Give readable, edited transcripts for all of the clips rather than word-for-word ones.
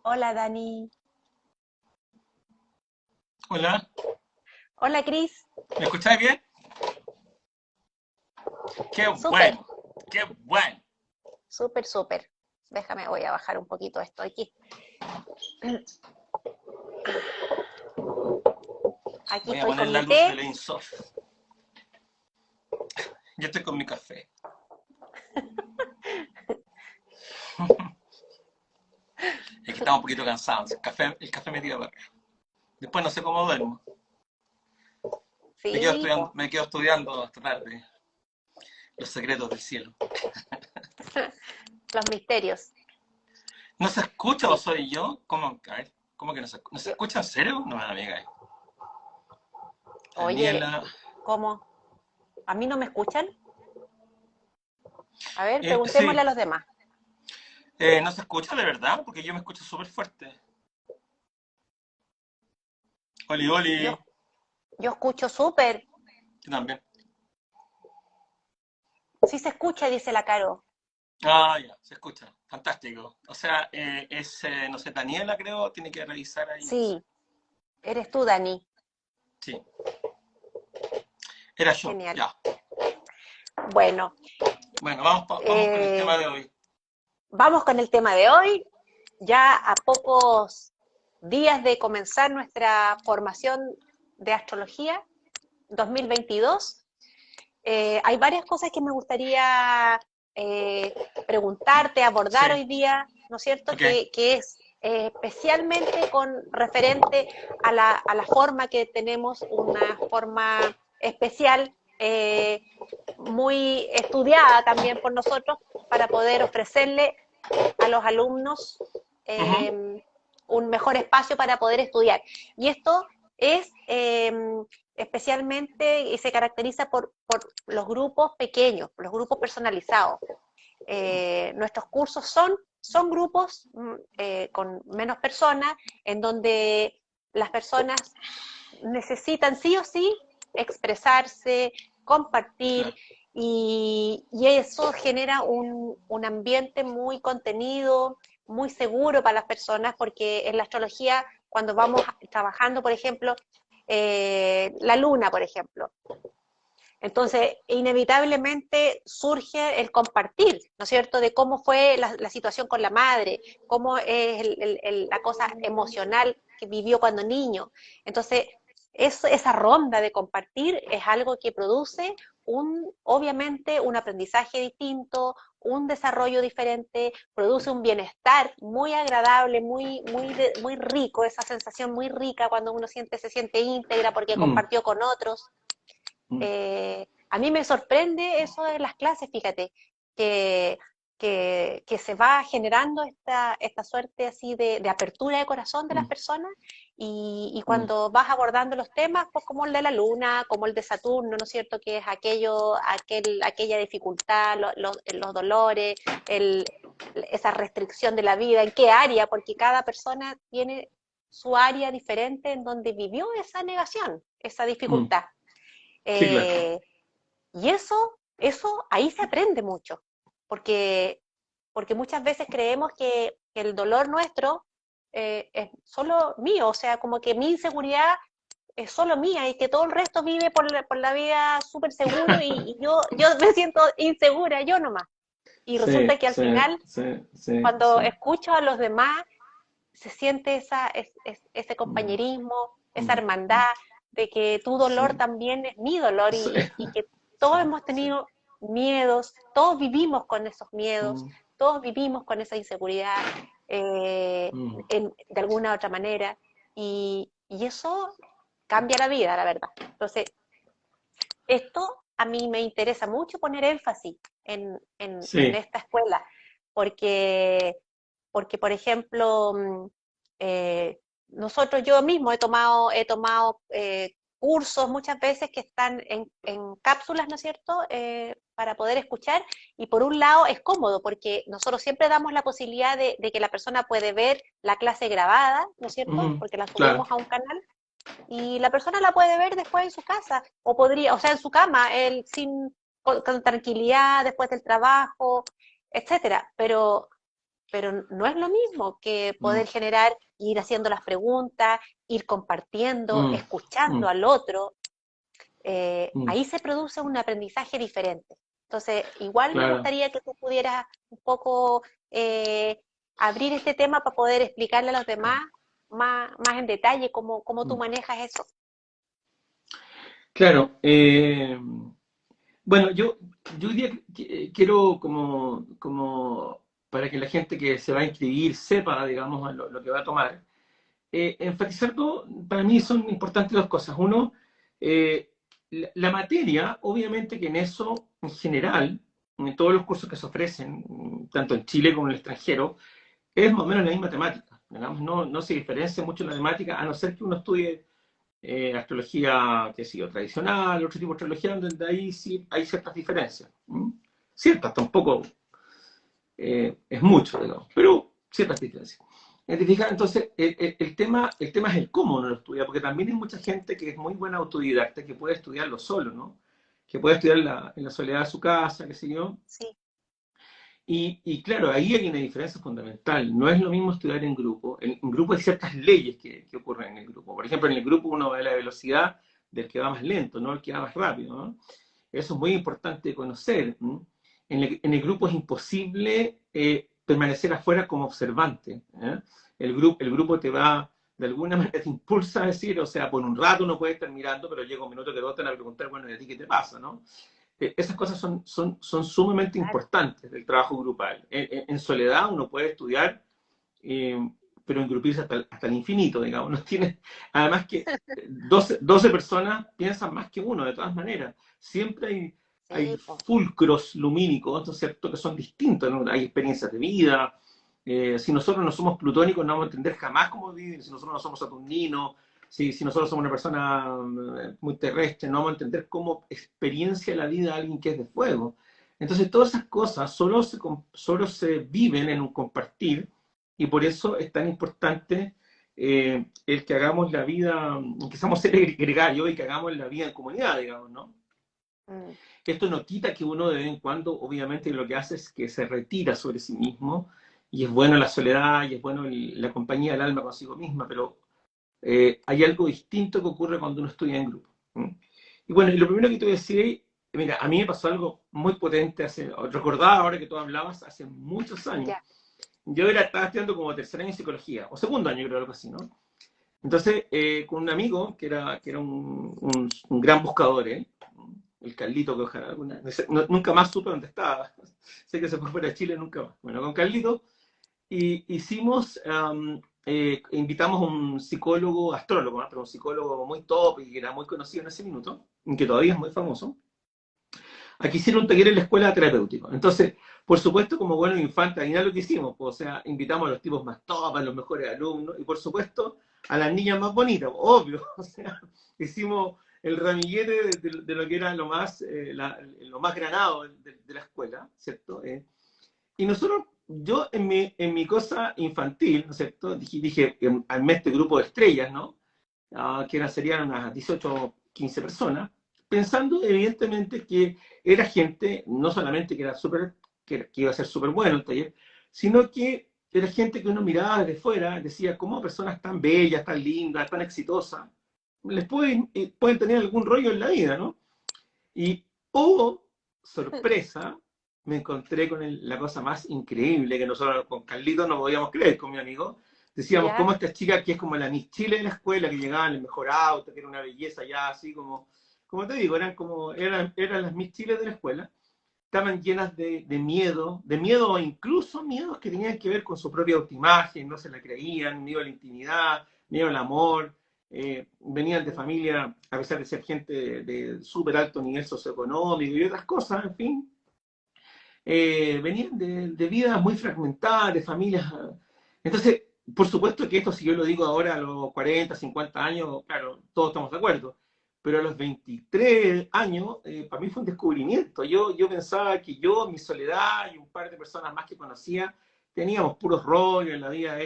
Hola Dani. Hola, Hola Cris. ¿me escucháis bien? ¡Qué Súper, bueno! ¡Qué bueno! súper, súper. Déjame, voy a bajar un poquito esto aquí. Aquí Voy a estoy poner con la mi luz de té. la Insoft. Yo estoy con mi café. Es que estaba un poquito cansado. El café me tira para arriba. Después no sé cómo duermo. Sí, po. Me quedo estudiando hasta tarde los secretos del cielo. Los misterios. ¿No se escucha o Sí. soy yo? ¿Cómo? A ver, ¿cómo que no se Yo, escucha en serio? No, amiga. oye, Daniela. ¿cómo? ¿A mí no me escuchan? A ver, preguntémosle Sí, a los demás. no se escucha de verdad porque yo me escucho súper fuerte. Oli, oli. Yo, yo escucho súper. Yo también. Sí se escucha, dice la Caro. Ah, ya, se escucha. Fantástico. O sea, no sé, Daniela creo, tiene que revisar ahí eso. Sí, eres tú, Dani. Sí, era yo, Genial. ya. Bueno, Bueno, vamos con el eh, tema de hoy. vamos con el tema de hoy. Ya a pocos días de comenzar nuestra formación de astrología 2022, hay varias cosas que me gustaría eh, preguntarte, abordar Sí, hoy día, ¿no es cierto? ok. Que es especialmente con referente a la forma que tenemos, una forma especial, muy estudiada también por nosotros, para poder ofrecerle a los alumnos Ujú, un mejor espacio para poder estudiar. Y esto es especialmente y se caracteriza por los grupos pequeños, los grupos personalizados. Nuestros cursos son grupos con menos personas, en donde las personas necesitan sí o sí expresarse, compartir, claro. y eso genera un ambiente muy contenido, muy seguro para las personas, porque en la astrología, cuando vamos trabajando, por ejemplo, la luna, por ejemplo, entonces, inevitablemente surge el compartir, ¿no es cierto?, de cómo fue la situación con la madre, cómo es la cosa emocional que vivió cuando niño. Entonces, esa ronda de compartir es algo que produce obviamente un aprendizaje distinto, un desarrollo diferente, produce un bienestar muy agradable, muy rico, esa sensación muy rica cuando uno se siente íntegra porque Mm, compartió con otros. mm, A mí me sorprende eso de las clases, fíjate, que, que se va generando esta suerte así de apertura de corazón de las mm, personas, y mm, cuando vas abordando los temas, pues como el de la luna, como el de Saturno, ¿no es cierto?, que es aquella dificultad, los dolores, el, esa restricción de la vida, en qué área, porque cada persona tiene su área diferente en donde vivió esa negación, esa mm. dificultad. Sí, claro. Eh, y eso ahí se aprende mucho, porque, porque muchas veces creemos que el dolor nuestro es solo mío, o sea, como que mi inseguridad es solo mía y que todo el resto vive por la vida súper seguro, y yo me siento insegura, yo nomás. Y resulta Sí, que al sí, final, sí, sí, cuando sí. escucho a los demás, se siente ese Mm, compañerismo, esa mm, hermandad, mm. de que tu dolor Sí, también es mi dolor, sí, y que sí, todos hemos sí. tenido miedos, todos vivimos con esos miedos, Mm, todos vivimos con esa inseguridad mm, de alguna u otra manera, y eso cambia la vida, la verdad. Entonces, esto a mí me interesa mucho poner énfasis en sí. esta escuela, porque, porque por ejemplo, yo mismo he tomado cursos muchas veces que están en cápsulas, ¿no es cierto?, para poder escuchar, y por un lado es cómodo, porque nosotros siempre damos la posibilidad de que la persona puede ver la clase grabada, ¿no es cierto?, Mm, porque la claro. subimos a un canal, y la persona la puede ver después en su casa, o sea, en su cama, con tranquilidad, después del trabajo, etcétera. Pero pero no es lo mismo que mm, poder generar, ir haciendo las preguntas, ir compartiendo, mm, escuchando mm, al otro. mm. Ahí se produce un aprendizaje diferente. Entonces, igual me Claro, gustaría que tú pudieras un poco eh, abrir este tema para poder explicarle a los demás más en detalle cómo tú mm, manejas eso. claro. Bueno, yo hoy día quiero para que la gente que se va a inscribir sepa, digamos, lo que va a tomar. Enfatizar todo, para mí son importantes dos cosas. Uno, la materia, obviamente que en eso, en general, en todos los cursos que se ofrecen, tanto en Chile como en el extranjero, es más o menos la misma temática. Digamos, no se diferencia mucho la temática, a no ser que uno estudie astrología, qué sé yo, tradicional, otro tipo de astrología, donde ahí sí hay ciertas diferencias. Ciertas, tampoco es mucho, digamos, pero ciertas diferencias. Entonces, el tema es el cómo uno lo estudia, porque también hay mucha gente que es muy buena autodidacta, que puede estudiarlo solo, ¿no? Que puede estudiar en la soledad de su casa, qué sé yo. Sí, Y claro, ahí hay una diferencia fundamental. No es lo mismo estudiar en grupo. En grupo hay ciertas leyes que ocurren en el grupo. Por ejemplo, en el grupo uno ve la velocidad del que va más lento, no el que va más rápido, ¿no? Eso es muy importante conocer. ¿No? En el grupo es imposible permanecer afuera como observante. ¿Eh? El grupo te va, de alguna manera, te impulsa a decir, o sea, por un rato no puedes estar mirando, pero llega un minuto que todos te van a preguntar, bueno, ¿y a ti qué te pasa? ¿No? Esas cosas son sumamente claro. importantes del trabajo grupal. En soledad uno puede estudiar, eh, pero en grupos hasta el infinito, digamos. No tiene, además que 12 personas piensan más que uno, de todas maneras. Siempre hay Sí, po, fulcros lumínicos, ¿no es cierto?, que son distintos, ¿no? Hay experiencias de vida. Si nosotros no somos plutónicos, no vamos a entender jamás cómo viven. Si nosotros no somos saturninos, si nosotros somos una persona muy terrestre, no vamos a entender cómo experiencia la vida alguien que es de fuego. Entonces, todas esas cosas solo se viven en un compartir, y por eso es tan importante el que hagamos la vida, que seamos seres gregarios y que hagamos la vida en comunidad, digamos, ¿no? mm, Esto no quita que uno de vez en cuando, obviamente, lo que hace es que se retira sobre sí mismo, y es bueno la soledad, y es bueno la compañía del alma consigo misma, pero hay algo distinto que ocurre cuando uno estudia en grupo. ¿Mm? Y bueno, y lo primero que te voy a decir, mira, a mí me pasó algo muy potente, recordaba ahora que tú hablabas, hace muchos años. ya, Yo estaba estudiando como tercer año en psicología, o segundo año creo, algo así, ¿no? Entonces, con un amigo que era un gran buscador, el Carlito, que ojalá nunca más supe dónde estaba. Sé que se fue fuera de Chile, nunca más. Bueno, con Carlito invitamos a un psicólogo, astrólogo, ¿no? Pero un psicólogo muy top y que era muy conocido en ese minuto, y que todavía es muy famoso. Aquí hicieron un taller en la escuela terapéutica. Entonces, por supuesto, como buenos infantes, ahí nada lo que hicimos, pues, o sea, invitamos a los tipos más top, a los mejores alumnos, y por supuesto, a las niñas más bonitas, obvio. O sea, hicimos el ramillete de lo que era lo más granado de la escuela, ¿cierto? Y nosotros, yo en mi cosa infantil, ¿no es cierto? Dije armé este grupo de estrellas, ¿no? Serían unas 18 15 personas, pensando evidentemente que era gente, no solamente que era que iba a ser súper bueno el taller, sino que era gente que uno miraba desde fuera, decía, ¿cómo personas tan bellas, tan lindas, tan exitosas, les pueden tener algún rollo en la vida, ¿no? Y, oh, sorpresa, me encontré con la cosa más increíble que nosotros con Carlito no podíamos creer, con mi amigo. Decíamos, ¿cómo ya, esta chica que es como la Miss Chile de la escuela, que llegaba en el mejor auto, que era una belleza ya así como te digo, eran las Miss Chile de la escuela, estaban llenas de miedo, incluso miedos que tenían que ver con su propia autoimagen, no se la creían, miedo a la intimidad, miedo al amor, venían de mm, familia, a pesar de ser gente de súper alto nivel socioeconómico y otras cosas, en fin, venían de vidas muy fragmentadas, de familias. Entonces, por supuesto que esto, si yo lo digo ahora a los 40, 50 años, claro, todos estamos de acuerdo. Pero a los 23 años, para mí fue un descubrimiento. Yo pensaba que yo, mi soledad y un par de personas más que conocía, teníamos puros rollos, en la vida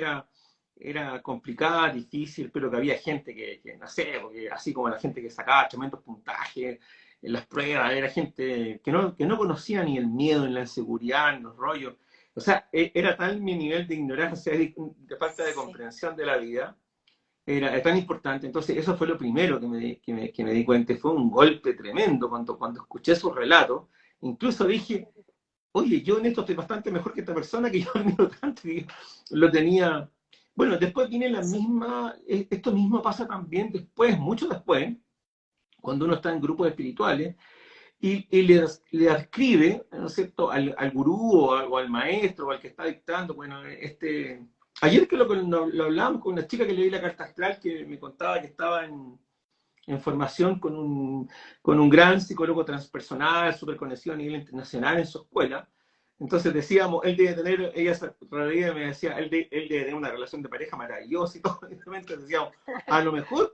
era complicada, difícil, pero que había gente que no sé, porque así como la gente que sacaba tremendos puntajes en las pruebas, era gente que no conocía ni el miedo, ni la inseguridad, ni los rollos. O sea, era tal mi nivel de ignorancia, de falta de Sí. comprensión de la vida, era tan importante. Entonces, eso fue lo primero que me di cuenta. Y fue un golpe tremendo cuando escuché su relato. Incluso dije, oye, yo en esto estoy bastante mejor que esta persona que yo admiro tanto que lo tenía. Bueno, después viene la Sí. misma, esto mismo pasa también después, mucho después, cuando uno está en grupos espirituales y le ascribe, ¿no es cierto?, al gurú o al maestro o al que está dictando. Bueno, ayer que lo hablábamos con una chica que leí la carta astral que me contaba que estaba en formación con un gran psicólogo transpersonal, súper conocido a nivel internacional en su escuela. Entonces decíamos, él debe tener, ella se reía y me decía, él debe tener una relación de pareja maravillosa y todo. Y realmente decíamos, a lo mejor,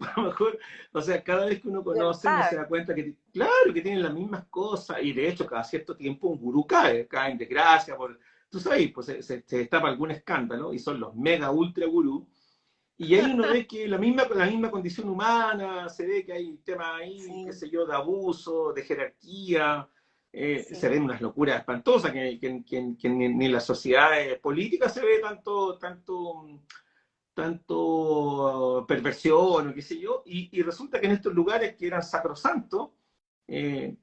o sea, cada vez que uno ¿Quién conoce, uno se sabe? da cuenta que, claro, que tienen las mismas cosas, y de hecho, cada cierto tiempo un gurú cae en desgracia, tú sabes, pues se destapa algún escándalo, y son los mega ultra gurús, y ahí uno ve que la misma condición humana, se ve que hay temas ahí, qué Sí, sé yo, de abuso, de jerarquía, se sí, ven unas locuras espantosas que ni en las sociedades políticas se ve tanto perversión o qué sé yo, y resulta que en estos lugares que eran sacrosantos, se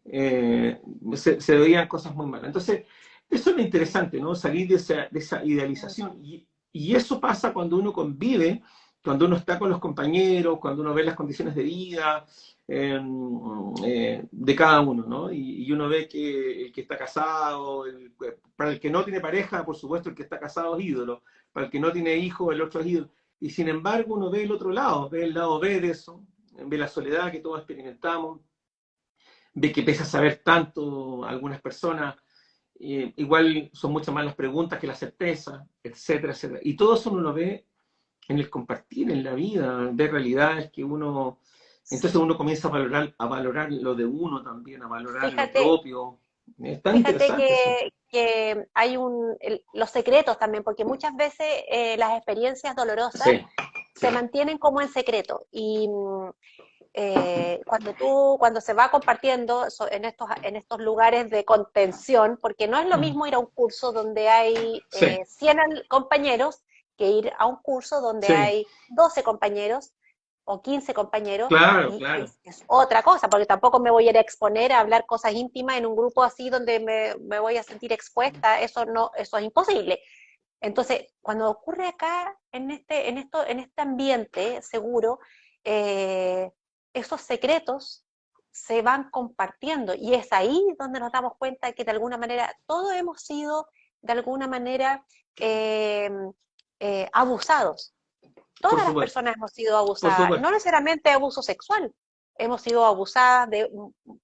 veían cosas muy malas. Entonces, eso es lo interesante, ¿no? Salir de esa mucho. idealización. Y eso pasa cuando uno convive, cuando uno está con los compañeros, cuando uno ve las condiciones de vida de cada uno, ¿no? Y uno ve que el que está casado, para el que no tiene pareja, por supuesto, el que está casado es ídolo, para el que no tiene hijos, el otro es ídolo. Y sin embargo, uno ve el otro lado, ve el lado B de eso, ve la soledad que todos experimentamos, ve que pese a saber tanto algunas personas, igual son muchas más las preguntas que las certezas, etcétera, etcétera. Y todo eso uno lo ve en el compartir, en la vida, ver realidades que uno. Entonces Sí. uno comienza a valorar lo de uno también, a valorar lo Fíjate, propio. Es tan fíjate interesante eso. que hay los secretos también, porque muchas veces las experiencias dolorosas Sí, sí. se mantienen como en secreto y cuando se va compartiendo en estos lugares de contención, porque no es lo Mm. mismo ir a un curso donde hay Sí, 100 compañeros que ir a un curso donde sí, hay 12 compañeros o 15 compañeros, claro, y claro. es otra cosa, porque tampoco me voy a ir a exponer a hablar cosas íntimas en un grupo así donde me voy a sentir expuesta, eso no, eso es imposible. Entonces, cuando ocurre acá, en este ambiente seguro, eh, esos secretos se van compartiendo y es ahí donde nos damos cuenta que de alguna manera todos hemos sido de alguna manera eh, abusados. Por Todas las supuesto, personas hemos sido por abusadas, no supuesto, necesariamente abuso sexual, hemos sido abusadas de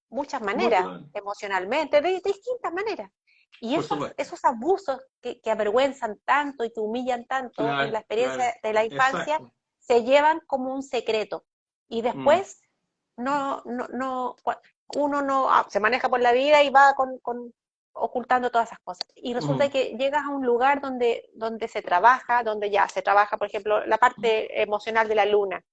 muchas muy maneras, probable, emocionalmente, de distintas maneras. Y por esos, supuesto. esos abusos que avergüenzan tanto y que humillan tanto en Claro, la experiencia claro, de la infancia, exacto. se llevan como un secreto. Y Mm, después uno no se maneja por la vida y va ocultando todas esas cosas. Y resulta mm, que llegas a un lugar donde se trabaja, donde ya se trabaja, por ejemplo, la parte emocional de la luna,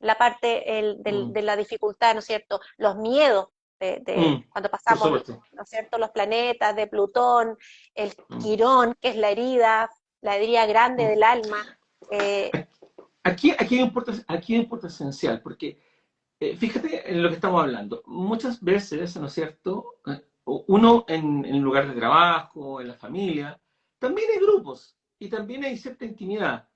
la parte mm, de la dificultad, ¿no es cierto? Los miedos mm, cuando por pasamos, supuesto. ¿no es cierto? Los planetas de Plutón, el Mm, quirón, que es la herida grande mm. del alma. eh, Aquí hay un punto esencial, porque fíjate en lo que estamos hablando. Muchas veces, ¿no es cierto? Uno en lugar de trabajo, en la familia, también hay grupos y también hay cierta intimidad,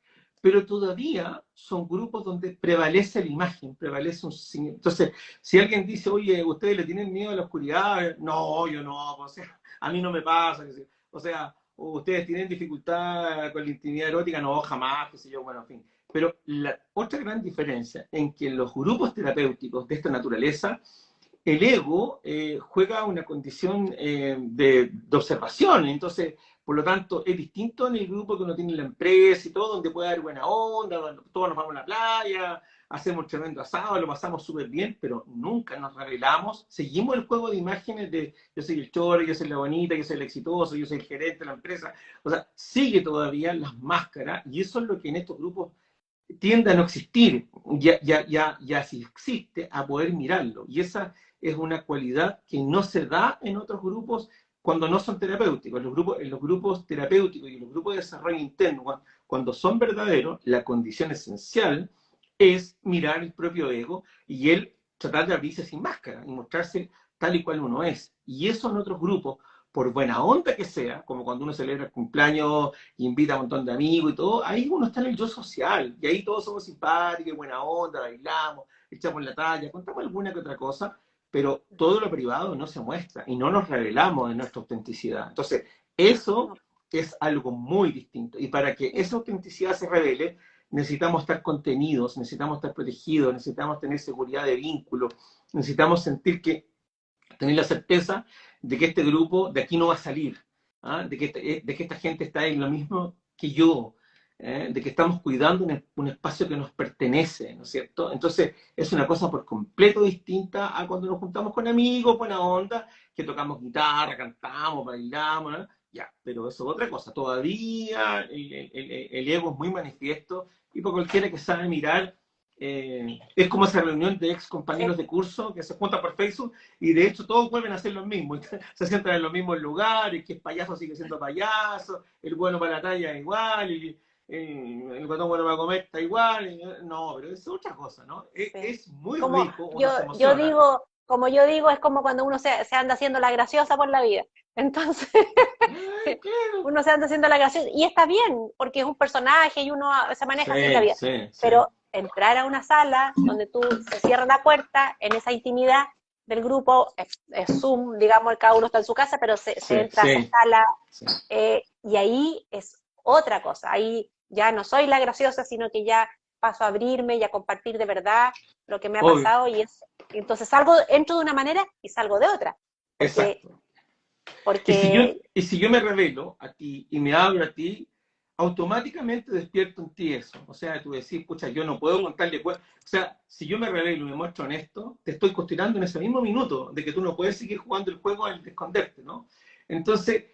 pero todavía son grupos donde prevalece la imagen, prevalece un signo. Entonces, si alguien dice, oye, ¿ustedes le tienen miedo a la oscuridad? No, yo no, o sea, a mí no me pasa. O sea, ustedes tienen dificultad con la intimidad erótica, no, jamás, qué sé yo, bueno, en fin. Pero la otra gran diferencia en que en los grupos terapéuticos de esta naturaleza, el ego juega una condición de observación. Entonces, por lo tanto, es distinto en el grupo que uno tiene en la empresa y todo, donde puede haber buena onda, donde todos nos vamos a la playa, hacemos tremendo asado, lo pasamos súper bien, pero nunca nos revelamos. Seguimos el juego de imágenes de yo soy el choro, yo soy la bonita, yo soy el exitoso, yo soy el gerente de la empresa. O sea, sigue todavía las máscaras y eso es lo que en estos grupos tiende a no existir, ya si existe, a poder mirarlo. Y esa es una cualidad que no se da en otros grupos cuando no son terapéuticos. En los grupos terapéuticos y en los grupos de desarrollo interno, cuando son verdaderos, la condición esencial es mirar el propio ego y él tratar de abrirse sin máscara y mostrarse tal y cual uno es. Y eso en otros grupos, por buena onda que sea, como cuando uno celebra el cumpleaños y invita a un montón de amigos y todo, ahí uno está en el yo social, y ahí todos somos simpáticos, buena onda, bailamos, echamos la talla, contamos alguna que otra cosa, pero todo lo privado no se muestra y no nos revelamos de nuestra autenticidad. Entonces, eso es algo muy distinto. Y para que esa autenticidad se revele, necesitamos estar contenidos, necesitamos estar protegidos, necesitamos tener seguridad de vínculo, necesitamos sentir que, tener la certeza de que este grupo de aquí no va a salir, ¿ah? De que esta gente está en lo mismo que yo, de que estamos cuidando un espacio que nos pertenece, ¿no es cierto? Entonces, es una cosa por completo distinta a cuando nos juntamos con amigos, buena onda, que tocamos guitarra, cantamos, bailamos, ¿no? Ya, pero eso es otra cosa. Todavía el ego es muy manifiesto y por cualquiera que sabe mirar, es como esa reunión de ex compañeros de curso que se juntan por Facebook y de hecho todos vuelven a hacer lo mismo. Se sientan en los mismos lugares, que el payaso sigue siendo payaso, el bueno para la talla es igual, el guatón bueno para comer está igual. No, pero es otra cosa, ¿no? Es muy Como rico, uno se yo emociona. digo, como yo digo, es como cuando uno se anda haciendo la graciosa por la vida. Entonces, Claro. uno se anda haciendo la graciosa, y está bien, porque es un personaje y uno se maneja así en la Sí, vida. sí, sí. Pero entrar a una sala donde tú se cierra la puerta, en esa intimidad del grupo, es Zoom, digamos, cada uno está en su casa, pero se Sí, entra a esa sí, sala, sí. y ahí es otra cosa. Ahí ya no soy la graciosa, sino que ya paso a abrirme y a compartir de verdad lo que me ha Obvio, pasado, y entonces entro de una manera y salgo de otra, porque, exacto. porque Y si yo me revelo a ti y me abro a ti, automáticamente despierto en ti eso. O sea, tú decís, escucha, yo no puedo sí, contarle. O sea, si yo me revelo y me muestro honesto, te estoy cuestionando en ese mismo minuto de que tú no puedes seguir jugando el juego al esconderte, ¿no? Entonces,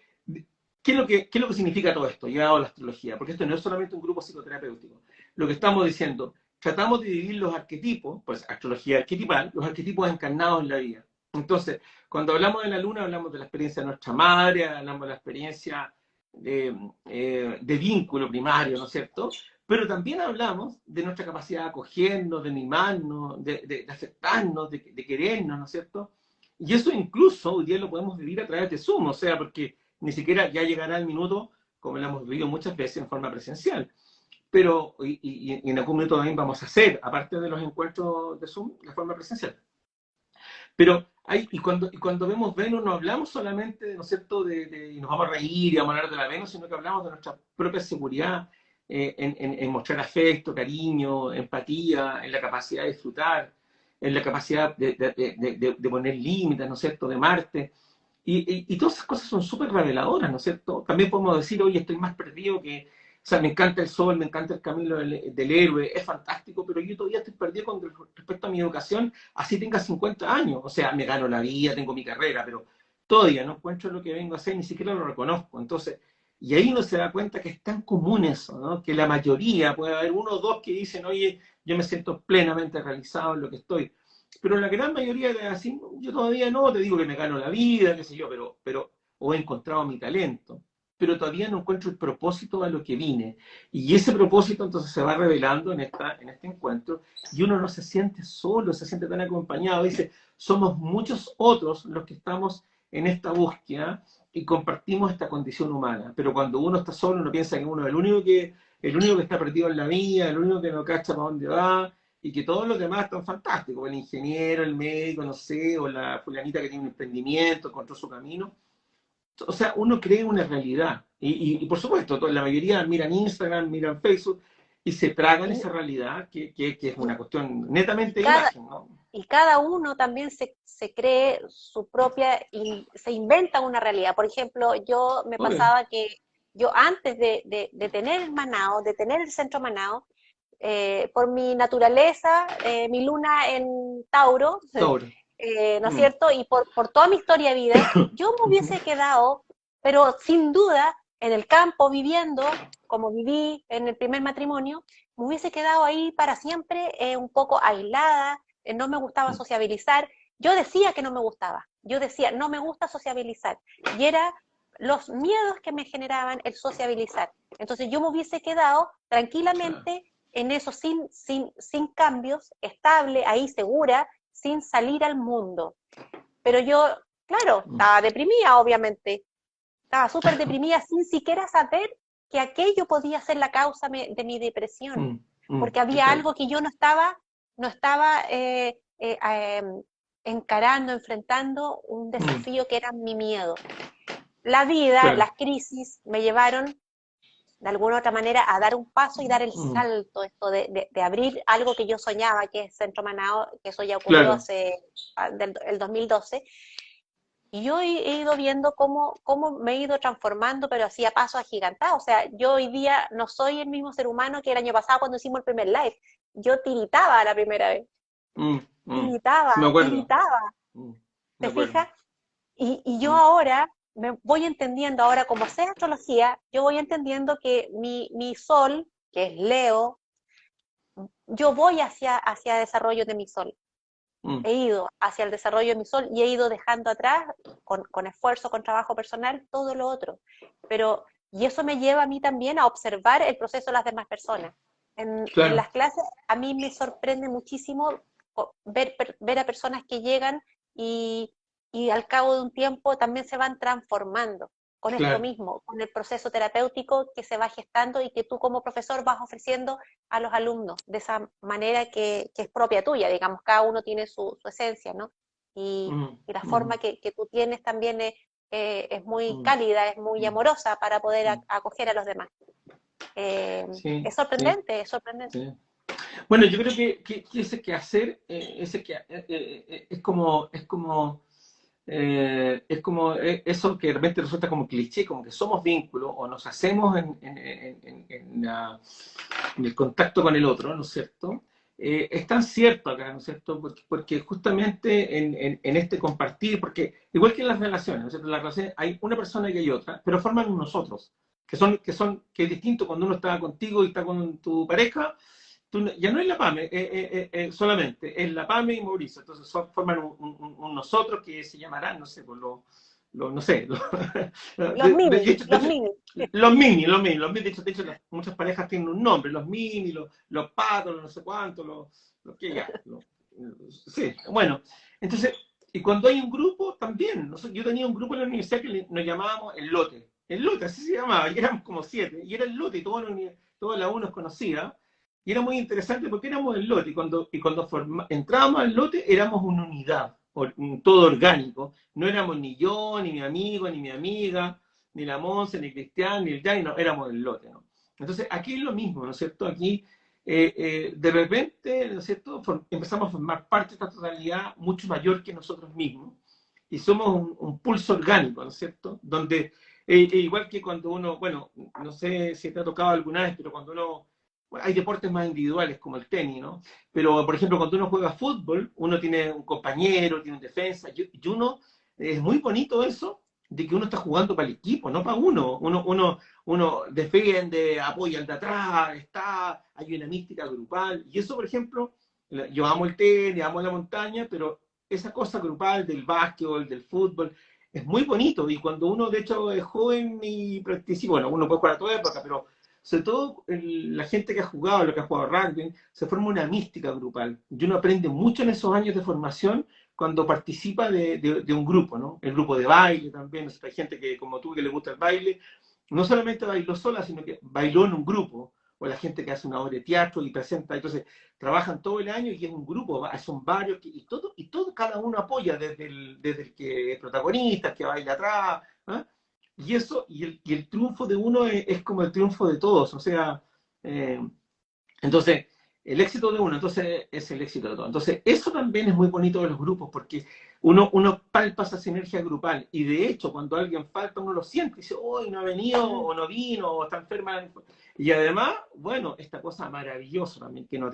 ¿qué es lo que significa todo esto, llegado a la astrología? Porque esto no es solamente un grupo psicoterapéutico. Lo que estamos diciendo, tratamos de dividir los arquetipos, pues astrología arquetipal, los arquetipos encarnados en la vida. Entonces, cuando hablamos de la luna, hablamos de la experiencia de nuestra madre, hablamos de la experiencia de vínculo primario, ¿no es cierto? Pero también hablamos de nuestra capacidad de acogernos, de mimarnos, de aceptarnos, de querernos, ¿no es cierto? Y eso incluso hoy día lo podemos vivir a través de Zoom, o sea, porque ni siquiera ya llegará el minuto, como lo hemos vivido muchas veces en forma presencial. Pero, y en algún momento también vamos a hacer, aparte de los encuentros de Zoom, la forma presencial. Pero cuando vemos Venus no hablamos solamente, ¿no es cierto?, y nos vamos a reír y vamos a hablar de la Venus, sino que hablamos de nuestra propia seguridad en mostrar afecto, cariño, empatía, en la capacidad de disfrutar, en la capacidad de poner límites, ¿no es cierto?, de Marte. Y todas esas cosas son súper reveladoras, ¿no es cierto? También podemos decir, oye, estoy más perdido que... O sea, me encanta el sol, me encanta el camino del héroe, es fantástico, pero yo todavía estoy perdido con respecto a mi educación, así tenga 50 años. O sea, me gano la vida, tengo mi carrera, pero todavía no encuentro lo que vengo a hacer, ni siquiera lo reconozco. Entonces, y ahí uno se da cuenta que es tan común eso, ¿no? Que la mayoría, puede haber uno o dos que dicen, oye, yo me siento plenamente realizado en lo que estoy. Pero la gran mayoría de así, yo todavía no, te digo que me gano la vida, qué sé yo, o he encontrado mi talento, pero todavía no encuentro el propósito a lo que vine. Y ese propósito entonces se va revelando en este encuentro y uno no se siente solo, se siente tan acompañado. Dice, somos muchos otros los que estamos en esta búsqueda y compartimos esta condición humana. Pero cuando uno está solo, uno piensa que uno es el único que está perdido en la vida, el único que no cacha para dónde va, y que todos los demás están fantásticos, el ingeniero, el médico, no sé, o la fulanita que tiene un emprendimiento, encontró su camino. O sea, uno cree una realidad. Y por supuesto, la mayoría miran Instagram, miran Facebook y se tragan y, esa realidad que es y, una cuestión y netamente de cada, imagen, ¿no? y cada uno también se cree su propia, y se inventa una realidad. Por ejemplo, yo me Obvio. pasaba que yo antes de tener el Manao, de tener el centro Manao, por mi naturaleza, mi luna en Tauro, Tauro. ¿no es Mm. cierto? Y por toda mi historia de vida, yo me hubiese quedado, pero sin duda, en el campo viviendo, como viví en el primer matrimonio, me hubiese quedado ahí para siempre, un poco aislada, no me gustaba sociabilizar. Yo decía que no me gustaba, yo decía, no me gusta sociabilizar. Y era los miedos que me generaban el sociabilizar. Entonces yo me hubiese quedado tranquilamente en eso, sin cambios, estable, ahí segura, sin salir al mundo. Pero yo, claro, estaba deprimida, obviamente. Estaba súper deprimida sin siquiera saber que aquello podía ser la causa de mi depresión. Porque había algo que yo no estaba encarando, enfrentando un desafío que era mi miedo. La vida, las crisis me llevaron de alguna u otra manera a dar un paso y dar el salto, esto de abrir algo que yo soñaba, que es Centro Manao, que eso ya ocurrió hace el 2012. Y yo he ido viendo cómo me he ido transformando, pero así a paso agigantado. O sea, yo hoy día no soy el mismo ser humano que el año pasado cuando hicimos el primer live. Yo tiritaba la primera vez. Tiritaba, me acuerdo. tiritaba. Me ¿Te acuerdo. fijas? Y yo ahora me voy entendiendo, ahora como sé astrología, yo voy entendiendo que mi sol, que es Leo, yo voy hacia desarrollo de mi sol. He ido hacia el desarrollo de mi sol y he ido dejando atrás, con esfuerzo, con trabajo personal, todo lo otro. Y eso me lleva a mí también a observar el proceso de las demás personas. En las clases a mí me sorprende muchísimo ver a personas que llegan y al cabo de un tiempo también se van transformando con esto mismo, con el proceso terapéutico que se va gestando y que tú como profesor vas ofreciendo a los alumnos de esa manera que es propia tuya, digamos, cada uno tiene su esencia, ¿no? Y la forma que tú tienes también es muy cálida, es muy amorosa para poder acoger a los demás. Es sorprendente, es sorprendente. Sí. Bueno, yo creo que ese quehacer, es como eso que de repente resulta como cliché, como que somos vínculos o nos hacemos en el contacto con el otro, ¿no es cierto? Es tan cierto acá, ¿no es cierto? Porque justamente en este compartir, porque igual que en las relaciones, ¿no es cierto? En las relaciones hay una persona y hay otra, pero forman un nosotros, que es distinto cuando uno está contigo y está con tu pareja. Ya no es la PAME solamente, es la PAME y Mauricio. Entonces forman un nosotros que se llamarán, no sé, no sé. Los mini. Los mini. De hecho, muchas parejas tienen un nombre, los mini, los patos, los no sé cuántos, los que ya. Sí, bueno. Entonces, y cuando hay un grupo, también. Yo tenía un grupo en la universidad que nos llamábamos el lote. El lote, así se llamaba, y éramos como 7. Y era el lote, y toda la U nos conocía. Y era muy interesante porque éramos el lote, y cuando entrábamos al lote éramos una unidad, todo orgánico. No éramos ni yo, ni mi amigo, ni mi amiga, ni la Monse, ni Cristian, ni el Dani, no, éramos el lote, ¿no? Entonces aquí es lo mismo, ¿no es cierto? Aquí de repente, ¿no es cierto? Empezamos a formar parte de esta totalidad mucho mayor que nosotros mismos, y somos un pulso orgánico, ¿no es cierto? Donde, igual que cuando uno, bueno, no sé si te ha tocado alguna vez, pero cuando uno hay deportes más individuales como el tenis, ¿no? Pero, por ejemplo, cuando uno juega fútbol, uno tiene un compañero, tiene un defensa, y uno, es muy bonito eso, de que uno está jugando para el equipo, no para uno. Uno defiende, apoya al de atrás, hay una mística grupal. Y eso, por ejemplo, yo amo el tenis, amo la montaña, pero esa cosa grupal del básquetbol, del fútbol, es muy bonito. Y cuando uno, de hecho, es joven y participa, bueno, uno puede jugar a toda época, pero sobre todo la gente que ha jugado, lo que ha jugado rugby, se forma una mística grupal. Y uno aprende mucho en esos años de formación cuando participa de un grupo, ¿no? El grupo de baile también, o sea, hay gente que, como tú, que le gusta el baile, no solamente bailó sola, sino que bailó en un grupo, o la gente que hace una obra de teatro y presenta, entonces trabajan todo el año y es un grupo, son varios, y todo cada uno apoya, desde el que es protagonista, el que baila atrás, ¿eh? Y eso, y el triunfo de uno es como el triunfo de todos, o sea, eh, entonces, el éxito de uno, entonces, es el éxito de todos. Entonces, eso también es muy bonito de los grupos, porque uno palpa esa sinergia grupal, y de hecho, cuando alguien falta, uno lo siente, y dice, hoy no ha venido, o no vino, o está enferma. Y además, bueno, esta cosa maravillosa también, que no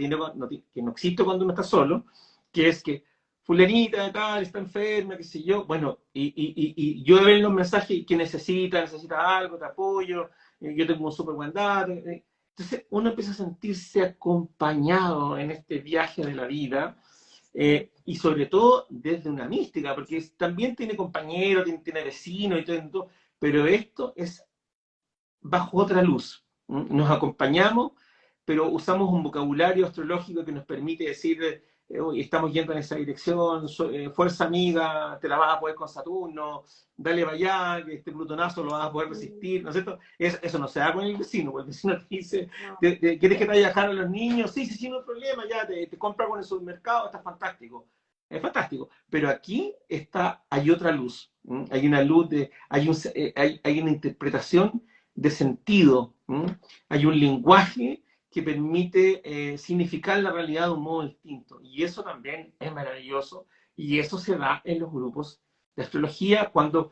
existe cuando uno está solo, que es que fulanita de tal, está enferma, qué sé yo, bueno, y yo veo los mensajes que necesita algo, te apoyo, yo tengo un súper buen dato. Entonces uno empieza a sentirse acompañado en este viaje de la vida, y sobre todo desde una mística, porque también tiene compañeros, tiene vecinos y todo, pero esto es bajo otra luz. Nos acompañamos, pero usamos un vocabulario astrológico que nos permite decir, "Uy, estamos yendo en esa dirección, fuerza amiga, te la vas a poder con Saturno, dale para allá, que este plutonazo lo vas a poder resistir", ¿no es cierto? Eso no se da con el vecino, porque el vecino te dice, No. ¿quieres que te vaya a dejar a los niños? Sí, sí, sí, no hay problema, ya, te compra con el supermercado, está fantástico. Es fantástico, pero aquí hay otra luz, hay una luz, hay una interpretación de sentido, hay un lenguaje que permite significar la realidad de un modo distinto. Y eso también es maravilloso. Y eso se da en los grupos de astrología cuando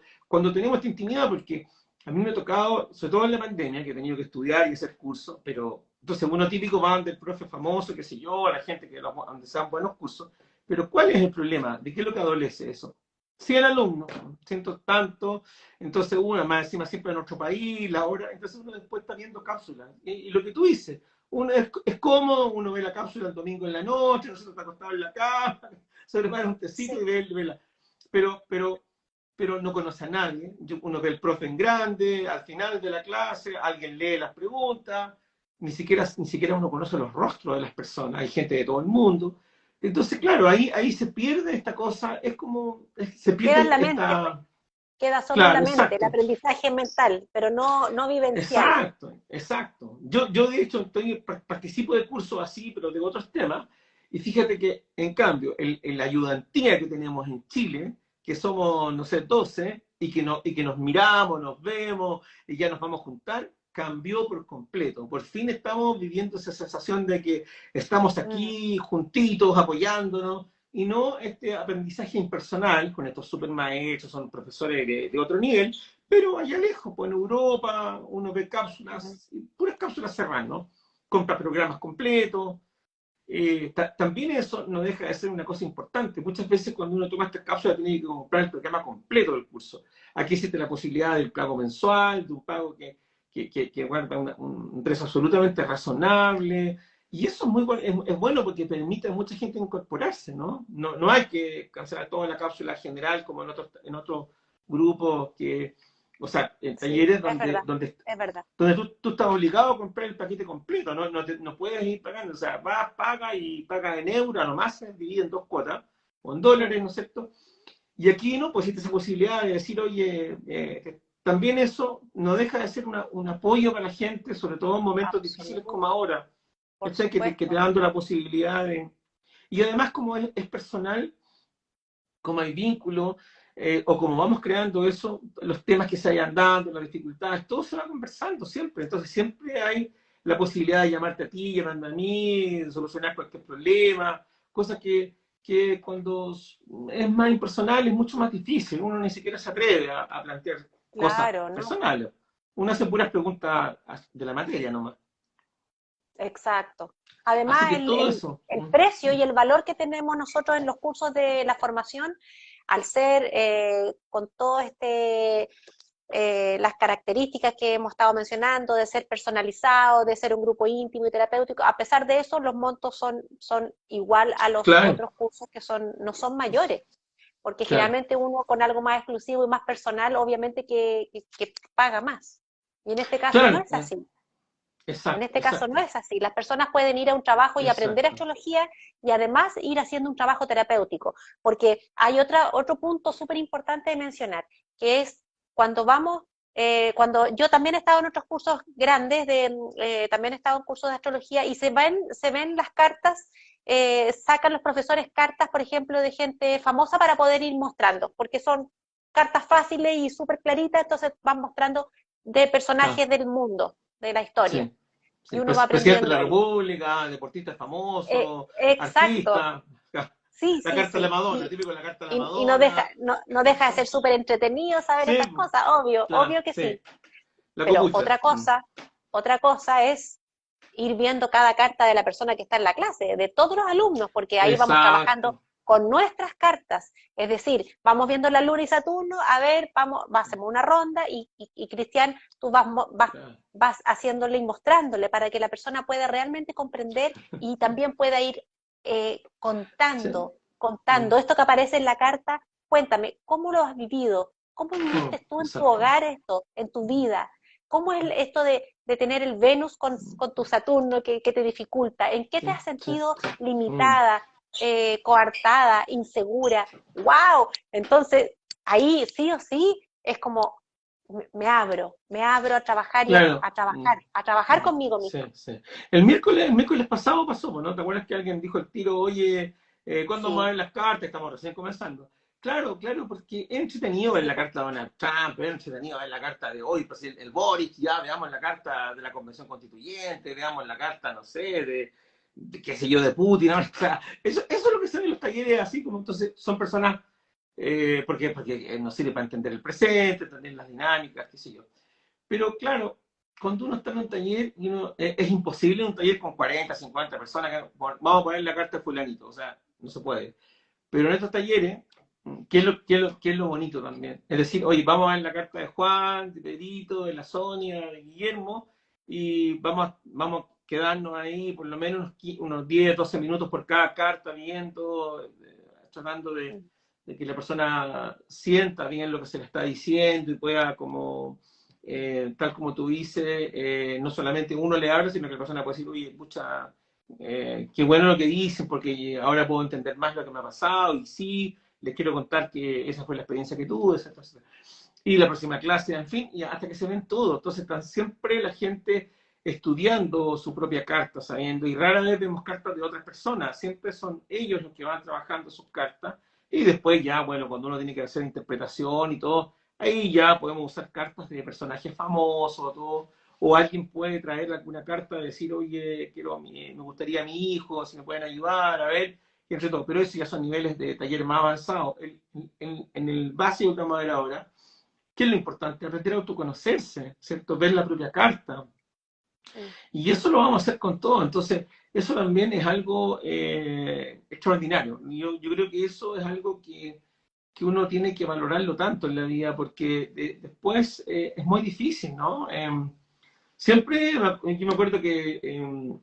tenemos esta intimidad, porque a mí me ha tocado, sobre todo en la pandemia, que he tenido que estudiar y hacer cursos, pero entonces uno típico va del profe famoso, qué sé yo, a la gente donde sean buenos cursos. Pero ¿cuál es el problema? ¿De qué es lo que adolece eso? 100 alumnos, ciento tanto, entonces uno más encima siempre en otro país, la hora, entonces uno después está viendo cápsulas. Y lo que tú dices, uno es cómodo, uno ve la cápsula el domingo en la noche, nosotros está acostado en la cama, se prepara un tecito Sí. y ve la. Pero no conoce a nadie. Uno ve el profe en grande, al final de la clase, alguien lee las preguntas, ni siquiera uno conoce los rostros de las personas, hay gente de todo el mundo. Entonces, claro, ahí se pierde esta cosa, se Queda en pierde la mente, esta. queda solo en la Claro, mente, el exacto. aprendizaje mental, pero no vivencial. Exacto, exacto. Yo de hecho participo de cursos así, pero de otros temas, y fíjate que, en cambio, la ayudantía que tenemos en Chile, que somos, no sé, 12, y que nos miramos, nos vemos, y ya nos vamos a juntar, cambió por completo. Por fin estamos viviendo esa sensación de que estamos Mm. aquí juntitos, apoyándonos, y no este aprendizaje impersonal con estos super maestros, son profesores de otro nivel, pero allá lejos, pues en Europa uno ve Ujú. cápsulas, puras cápsulas cerradas, ¿no? Compra programas completos. También eso no deja de ser una cosa importante. Muchas veces cuando uno toma esta cápsula tiene que comprar el programa completo del curso. Aquí existe la posibilidad del pago mensual, de un pago que guarda un precio absolutamente razonable. Y eso es bueno porque permite a mucha gente incorporarse, ¿no? No hay que cancelar toda la cápsula general como en otros grupos o sea, en Sí, talleres es donde, verdad, donde es verdad. donde tú estás obligado a comprar el paquete completo, no puedes ir pagando, o sea, vas, pagas y pagas en euros, nomás se divide en dos cuotas, o en Mm. dólares, ¿no es cierto? Y aquí no, pues existe esa posibilidad de decir, oye, también eso no deja de ser un apoyo para la gente, sobre todo en momentos difíciles como Absolutamente, ahora, por ¿cachai? Que te supuesto. dando la posibilidad de. Y además, como es personal, como hay vínculo, o como vamos creando eso, los temas que se vayan dando, las dificultades, todo se va conversando siempre. Entonces siempre hay la posibilidad de llamarte a ti, llamarme a mí, de solucionar cualquier problema, cosas que cuando es más impersonal es mucho más difícil, uno ni siquiera se atreve a plantear cosas Claro, no, personales. Uno hace puras preguntas de la materia nomás. exacto. Así Además, que todo el, eso. el precio y el valor que tenemos nosotros en los cursos de la formación, al ser con todo las características que hemos estado mencionando, de ser personalizado, de ser un grupo íntimo y terapéutico, a pesar de eso, los montos son igual a los Claro, otros cursos que no son mayores, porque claro, generalmente uno con algo más exclusivo y más personal, obviamente que paga más. Y en este caso no claro, es así. En exacto, este caso no exacto, es así. Las personas pueden ir a un trabajo y aprender exacto. astrología y además ir haciendo un trabajo terapéutico, porque hay otro punto súper importante de mencionar, que es cuando vamos, cuando yo también he estado en otros cursos grandes, también he estado en cursos de astrología y se ven las cartas, sacan los profesores cartas, por ejemplo, de gente famosa para poder ir mostrando, porque son cartas fáciles y súper claritas, entonces van mostrando de Ah, personajes del mundo, de la historia sí. y Sí, uno va presidente de aprendiendo la ahí. República, deportistas famosos, Exacto, artistas, sí, la sí, carta de la sí. Madonna, Y, típico de la carta de la y no deja, Madonna. no deja de ser súper entretenido saber Sí, estas cosas, obvio, claro, obvio que sí. sí. La Pero copucha. otra cosa es ir viendo cada carta de la persona que está en la clase, de todos los alumnos, porque ahí vamos trabajando Exacto. con nuestras cartas. Es decir, vamos viendo la Luna y Saturno, a ver, hacemos una ronda y Cristian, tú Claro. vas haciéndole y mostrándole para que la persona pueda realmente comprender y también pueda ir Sí. contando. contando. Esto que aparece en la carta, cuéntame, ¿cómo lo has vivido? ¿Cómo viviste tú en tu Exacto. hogar esto, en tu vida? ¿Cómo es esto de tener el Venus con tu Saturno que te dificulta? ¿En qué te Sí, has sí, sentido sí. limitada, coartada, insegura? ¡Wow! Entonces, ahí sí o sí es como me abro a trabajar y Claro. a trabajar conmigo Sí, misma. sí. El miércoles pasado pasó, pues, ¿no? ¿Te acuerdas que alguien dijo el tiro, oye, ¿cuándo vamos a Sí, ver las cartas? Estamos recién comenzando. Claro, claro, porque es entretenido ver la carta de Donald Trump, es entretenido ver la carta de hoy, pues el Boric, ya veamos la carta de la Convención Constituyente, veamos la carta, no sé, qué sé yo, de Putin, ¿no? O sea, eso es lo que se ve en los talleres así, como entonces son personas, porque nos sirve para entender el presente, entender las dinámicas, qué sé yo. Pero claro, cuando uno está en un taller, es imposible un taller con 40, 50 personas, vamos a poner la carta de fulanito, o sea, no se puede. Pero en estos talleres, ¿qué es lo bonito también? Es decir, oye, vamos a ver la carta de Juan, de Pedrito, de la Sonia, de Guillermo, y vamos a quedarnos ahí por lo menos unos 10, 12 minutos por cada carta, viendo, tratando de que la persona sienta bien lo que se le está diciendo y pueda como, tal como tú dices, no solamente uno le habla, sino que la persona puede decir, oye, escucha, qué bueno lo que dicen, porque ahora puedo entender más lo que me ha pasado, y sí, les quiero contar que esa fue la experiencia que tuve, etcétera, etcétera. Y la próxima clase, en fin, y hasta que se ven todo. Entonces están siempre la gente estudiando su propia carta, sabiendo, y rara vez vemos cartas de otras personas, siempre son ellos los que van trabajando sus cartas, y después ya, bueno, cuando uno tiene que hacer interpretación y todo, ahí ya podemos usar cartas de personajes famosos, todo, o alguien puede traer alguna carta, decir, oye, me gustaría a mi hijo, si me pueden ayudar, a ver, y entre todo. Pero eso ya son niveles de taller más avanzados. En el básico que vamos a ver ahora, ¿qué es lo importante? Aprender a autoconocerse, ¿cierto? Ver la propia carta. sí, Y eso lo vamos a hacer con todo. Entonces, eso también es algo extraordinario. Yo creo que eso es algo que uno tiene que valorarlo tanto en la vida, porque después es muy difícil, ¿no? Siempre, yo me acuerdo que,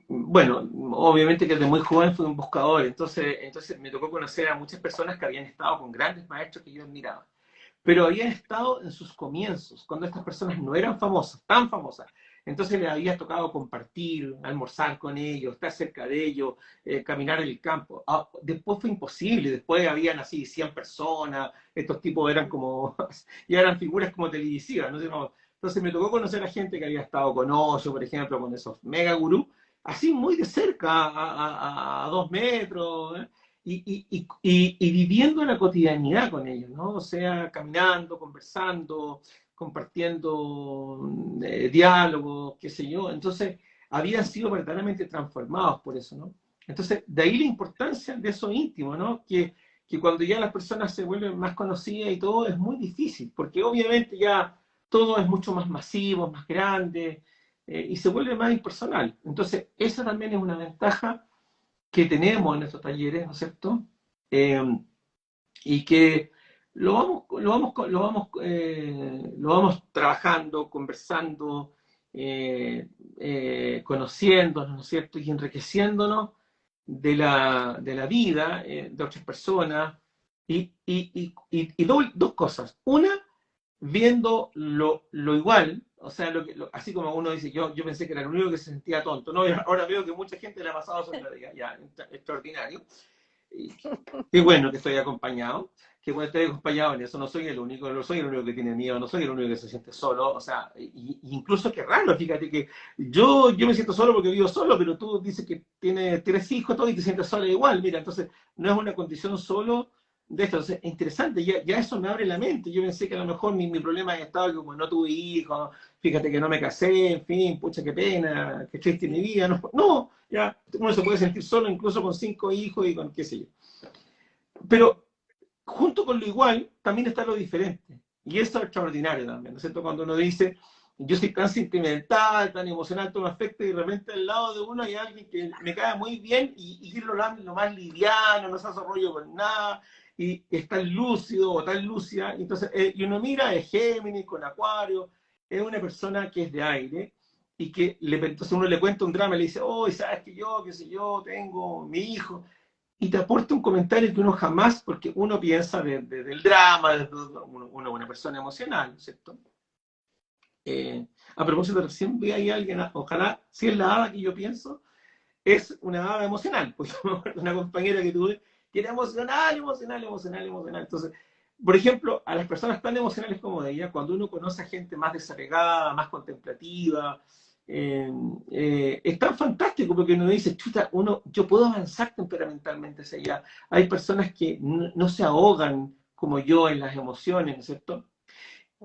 bueno, obviamente que desde muy joven fui un buscador, entonces me tocó conocer a muchas personas que habían estado con grandes maestros que yo admiraba, pero habían estado en sus comienzos, cuando estas personas no eran famosas, tan famosas. Entonces les había tocado compartir, almorzar con ellos, estar cerca de ellos, caminar en el campo. Después fue imposible, después habían así 100 personas, estos tipos eran como, ya eran figuras como televisivas, no sé cómo. Entonces me tocó conocer a gente que había estado con Osho, por ejemplo, con esos mega gurús, así muy de cerca, a 2 metros, ¿eh? Y viviendo la cotidianidad con ellos, ¿no? O sea, caminando, conversando, compartiendo diálogos, qué sé yo. Entonces, habían sido verdaderamente transformados por eso, ¿no? Entonces, de ahí la importancia de eso íntimo, ¿no? Que cuando ya las personas se vuelven más conocidas y todo, es muy difícil, porque obviamente ya todo es mucho más masivo, más grande, y se vuelve más impersonal. Entonces, esa también es una ventaja que tenemos en estos talleres, ¿no es cierto? Eh, y que lo vamos trabajando, conversando, conociéndonos, ¿no es cierto? Y enriqueciéndonos de la vida de otras personas. Y dos cosas. Una, viendo lo igual, o sea, así como uno dice, yo pensé que era el único que se sentía tonto, ¿no? Y ahora veo que mucha gente le ha pasado eso en la vida, ya, extraordinario. Y qué bueno que estoy acompañado, qué bueno que estoy acompañado en eso, no soy el único, no soy el único que tiene miedo, no soy el único que se siente solo, o sea, incluso qué raro, fíjate que yo me siento solo porque vivo solo, pero tú dices que tienes 3 hijos todo y te sientes solo igual, mira, entonces no es una condición solo de esto, entonces es interesante, ya eso me abre la mente, yo pensé que a lo mejor mi problema es estado que como no tuve hijos, fíjate que no me casé, en fin, pucha, qué pena, qué triste mi sí. vida, no, ya uno se puede sentir solo incluso con 5 hijos y con qué sé yo. Pero junto con lo igual, también está lo diferente. Y eso es extraordinario también, ¿no es cierto? Cuando uno dice, yo soy tan sentimental, tan emocional, todo me afecta, y de repente al lado de uno hay alguien que me cae muy bien y es lo más liviano, no se hace rollo con nada, y es tan lúcido o tan lúcida. Entonces, y uno mira, es Géminis con Acuario, es una persona que es de aire, y que entonces uno le cuenta un drama y le dice, oh, sabes que yo, qué sé yo, tengo mi hijo. y te aporta un comentario que uno jamás, porque uno piensa del drama, uno es una persona emocional, ¿cierto? A propósito, recién vi ahí a alguien, ojalá, si es la hada que yo pienso, es una hada emocional, pues una compañera que tuve que era emocional, emocional, emocional, emocional. Entonces, por ejemplo, a las personas tan emocionales como ella, cuando uno conoce a gente más desapegada, más contemplativa, es tan fantástico porque uno dice, chuta, yo puedo avanzar temperamentalmente hacia allá. Hay personas que no se ahogan como yo en las emociones, ¿no es cierto?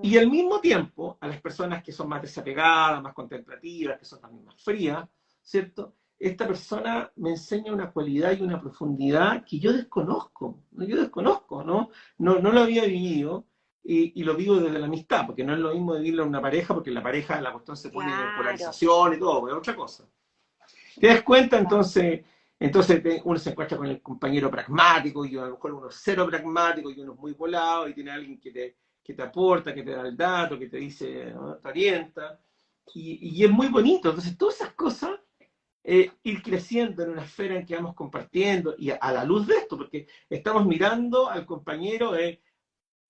Y al mismo tiempo, a las personas que son más desapegadas, más contemplativas, que son también más frías, ¿cierto? Esta persona me enseña una cualidad y una profundidad que yo desconozco, ¿no? Yo desconozco, ¿no? No lo había vivido y lo vivo desde la amistad, porque no es lo mismo vivirlo en una pareja, porque en la pareja la cuestión se pone en Claro, polarización y todo, es otra cosa. ¿Te das cuenta? Entonces uno se encuentra con el compañero pragmático y a lo mejor uno es cero pragmático y uno es muy volado y tiene alguien que te aporta, que te da el dato, que te dice, ¿no? Te orienta. Y es muy bonito. Entonces, todas esas cosas, ir creciendo en una esfera en que vamos compartiendo y a la luz de esto, porque estamos mirando al compañero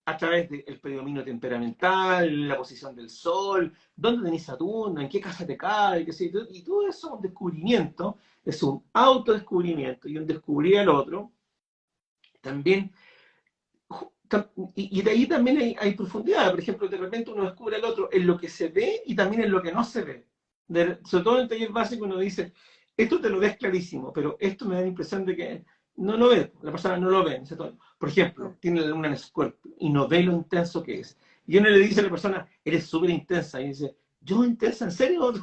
a través del predominio temperamental, la posición del sol, dónde tenés Saturno, en qué casa te cae, qué sé yo, y todo eso es un descubrimiento, es un autodescubrimiento y un descubrir al otro. También, y de ahí también hay profundidad, por ejemplo, de repente uno descubre al otro en lo que se ve y también en lo que no se ve. Sobre todo en el taller básico uno dice, esto te lo ves clarísimo, pero esto me da la impresión de que no lo ve, la persona no lo ve. ¿Cierto? Por ejemplo, tiene la luna en Escorpio y no ve lo intenso que es. Y uno le dice a la persona, eres súper intensa, y dice, ¿yo intensa? ¿En serio?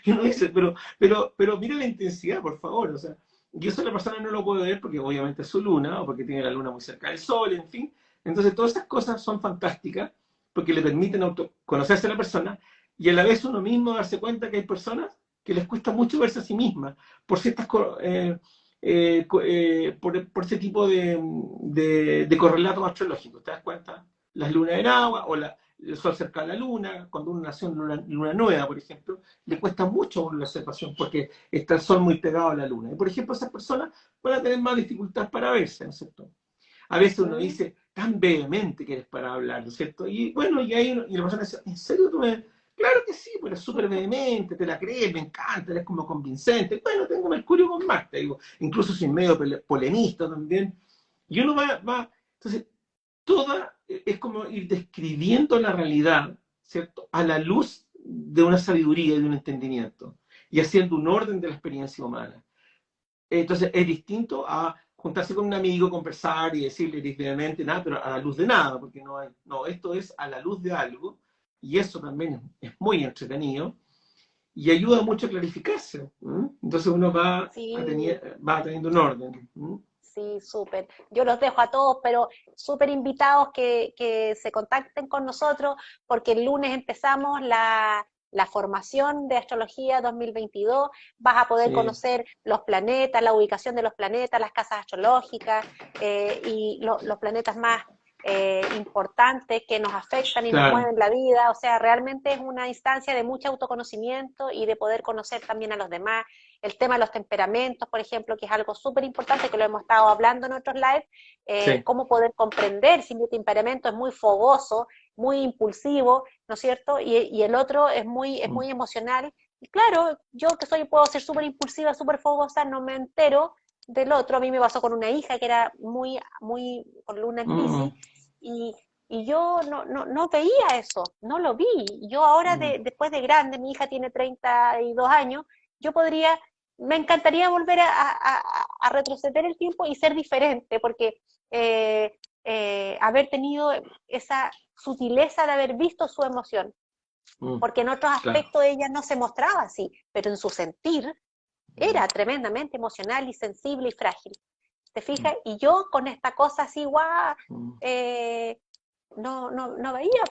Y uno dice, pero mira la intensidad, por favor, o sea, y eso la persona no lo puede ver porque obviamente es su luna, o porque tiene la luna muy cerca del sol, en fin. Entonces todas esas cosas son fantásticas porque le permiten conocerse a la persona y a la vez uno mismo darse cuenta que hay personas que les cuesta mucho verse a sí mismas por ciertas por ese tipo de correlatos astrológicos. ¿Te das cuenta? Las lunas en agua o el sol cerca de la luna, cuando uno nació en luna nueva, por ejemplo, le cuesta mucho la observación porque está el sol muy pegado a la luna. Y por ejemplo, esas personas van a tener más dificultad para verse, ¿no es cierto? A veces uno dice, tan vehemente que eres para hablar, ¿no es cierto? Y bueno, y la persona dice, ¿en serio tú me...? Claro que sí, pues eres súper vehemente, te la crees, me encanta, eres como convincente. Bueno, tengo Mercurio con Marte, digo, incluso soy medio polemista también. Y uno entonces, es como ir describiendo la realidad, ¿cierto? A la luz de una sabiduría y de un entendimiento, y haciendo un orden de la experiencia humana. Entonces es distinto a juntarse con un amigo, conversar y decirle evidentemente nada, pero a la luz de nada, porque no, esto es a la luz de algo, y eso también es muy entretenido, y ayuda mucho a clarificarse. ¿Mm? Entonces uno sí, va teniendo un orden. ¿Mm? sí, súper. Yo los dejo a todos, pero súper invitados que se contacten con nosotros, porque el lunes empezamos la formación de Astrología 2022. Vas a poder Sí, conocer los planetas, la ubicación de los planetas, las casas astrológicas y los planetas más importantes que nos afectan y nos claro, mueven la vida. O sea, realmente es una instancia de mucho autoconocimiento y de poder conocer también a los demás. El tema de los temperamentos, por ejemplo, que es algo súper importante, que lo hemos estado hablando en otros live, sí. cómo poder comprender si mi temperamento es muy fogoso, muy impulsivo, ¿no es cierto? Y el otro es Mm, muy emocional. Y claro, yo que puedo ser súper impulsiva, súper fogosa, no me entero del otro. A mí me pasó con una hija que era muy con luna en Piscis, mm, y, y yo no veía eso, no lo vi. Yo ahora, mm, después de grande, mi hija tiene 32 años, yo podría, me encantaría volver a retroceder el tiempo y ser diferente, porque haber tenido esa sutileza de haber visto su emoción, mm, porque en otros claro. aspectos ella no se mostraba así, pero en su sentir Mm, era tremendamente emocional y sensible y frágil. ¿Te mm, fijas? Y yo con esta cosa así, guau, mm, eh, no veía,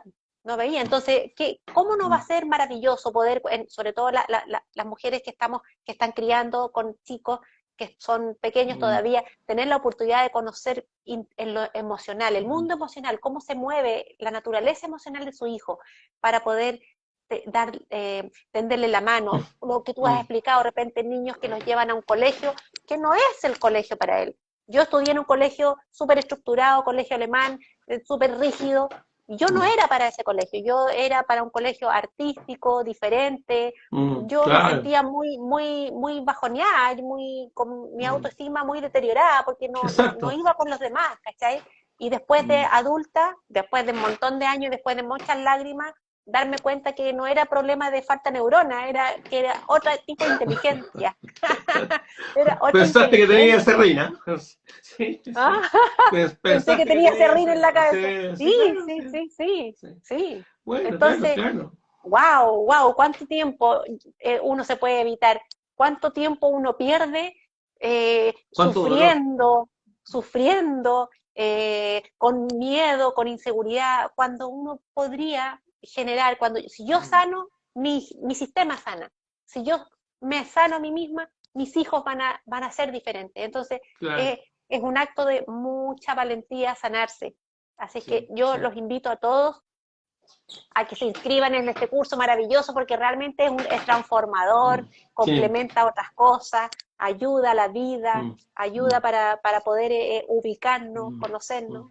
no veía. Entonces, ¿cómo no va a mm, ser maravilloso poder, sobre todo las mujeres que están criando con chicos que son pequeños mm, todavía, tener la oportunidad de conocer en lo emocional, el mm, mundo emocional, cómo se mueve la naturaleza emocional de su hijo para poder tenderle la mm, mano, lo que tú has mm, explicado, de repente niños que los llevan a un colegio, que no es el colegio para él, Yo estudié en un colegio súper estructurado, colegio alemán, súper rígido. Yo no era para ese colegio, yo era para un colegio artístico, diferente. Yo me claro, sentía muy bajoneada, con mi autoestima muy deteriorada, porque no exacto. iba con los demás, ¿cachai? Y después de Mm. adulta, después de un montón de años, después de muchas lágrimas, darme cuenta que no era problema de falta de neurona, que era otro tipo de inteligencia. Era otra Pensaste que tenía esa inteligencia. reina. Sí, Ah, sí. Pues pensé que pensaste que tenía tenía serrín esa. en la cabeza. Sí, Sí, sí, claro, sí, sí, sí, sí, sí. sí. Bueno, claro, Entonces, claro. wow, cuánto tiempo uno se puede evitar, cuánto tiempo uno pierde ¿Cuánto dolor? sufriendo, con miedo, con inseguridad, cuando uno podría generar, si yo Mm, sano, mi sistema sana. Si yo me sano a mí misma, mis hijos van a ser diferentes. Entonces, claro, es un acto de mucha valentía sanarse. Así es que sí, yo sí. los invito a todos a que se inscriban en este curso maravilloso porque realmente es transformador, Mm, sí. complementa otras cosas, ayuda a la vida, Mm, ayuda mm, para poder ubicarnos, mm, conocernos. mm.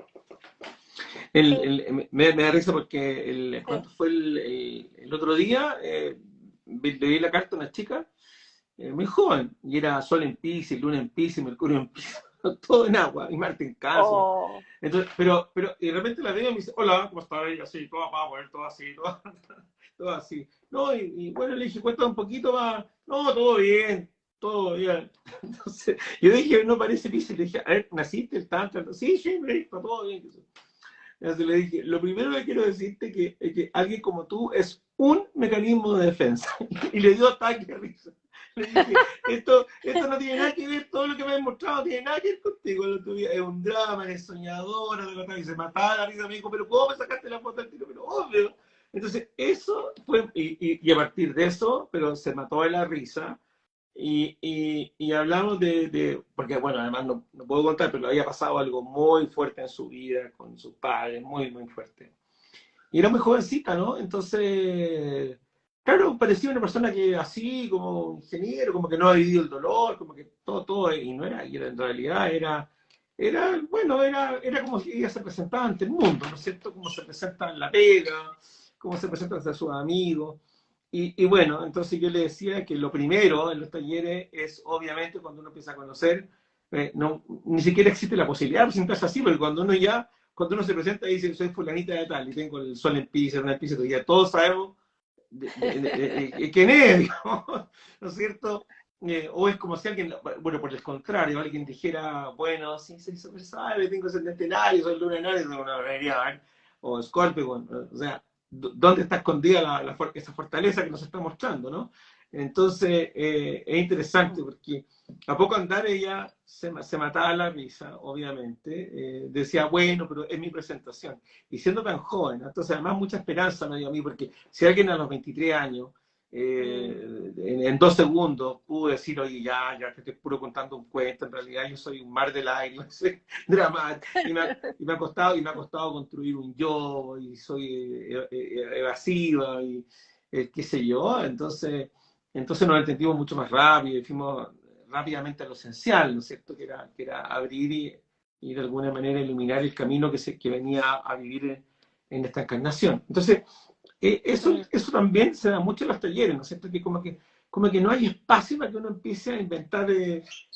Sí, Me da risa porque sí. ¿cuánto fue el otro día? Le di la carta a una chica muy joven, y era Sol en Piscis, Luna en Piscis, Mercurio en Piscis, todo en agua, y Marte en Cáncer. Oh, Entonces, y de repente la veo y me dice, hola, ¿cómo estás? Y así, toda power, todo así, todo así. No, y bueno, le dije, cuéntame un poquito más. No, todo bien, todo bien. Entonces, yo dije, no parece Piscis, le dije, a ver, ¿naciste el tanto? Sí, sí, me dijo, todo bien. Entonces le dije, lo primero que quiero decirte es que alguien como tú es un mecanismo de defensa. Y le dio ataque de risa. Le dije, esto no tiene nada que ver, todo lo que me has mostrado no tiene nada que ver contigo. Lo tuyo es un drama, eres soñadora, y se mataba la risa, me dijo, pero ¿cómo me sacaste la foto al tiro? Pero obvio. Entonces, eso fue, y a partir de eso, pero se mató de la risa, y hablamos porque bueno, además no puedo contar, pero había pasado algo muy fuerte en su vida con sus padres, muy, muy fuerte. Y era muy jovencita, ¿no? Entonces, claro, parecía una persona que así, como ingeniero, como que no ha vivido el dolor, como que todo, y no era, y en realidad bueno, era como si ella se presentaba ante el mundo, ¿no es cierto? Como se presenta en la pega, como se presenta ante sus amigos. Y bueno, entonces yo le decía que lo primero en los talleres es, obviamente, cuando uno empieza a conocer, ni siquiera existe la posibilidad de presentarse así, porque cuando uno se presenta y dice, soy fulanita de tal, y tengo el sol en Pisces, una Pisces, ya todos sabemos quién es, digamos, ¿no es cierto? O es como si alguien, bueno, por el contrario, alguien dijera, bueno, sí, sí, se sabe, tengo ascendente en Aries, soy luna en Aries, una realidad, o Scorpio, o sea, ¿dónde está escondida esa fortaleza que nos está mostrando, ¿no? Entonces, es interesante porque a poco andar ella se mataba la risa, obviamente, decía, bueno, pero es mi presentación. Y siendo tan joven, ¿no? Entonces además mucha esperanza me dio a mí, porque si alguien a los 23 años, en 2 segundos, pudo decir, oye, ya te estoy puro contando un cuento, en realidad yo soy un mar de lágrimas, soy dramático, y me ha costado construir un yo, y soy evasiva, y qué sé yo, entonces nos entendimos mucho más rápido, y fuimos rápidamente a lo esencial, ¿no es cierto? Que era abrir y de alguna manera iluminar el camino que venía a vivir en esta encarnación. Entonces, mm, eso también se da mucho en los talleres, ¿no es cierto? Que no hay espacio para que uno empiece a inventar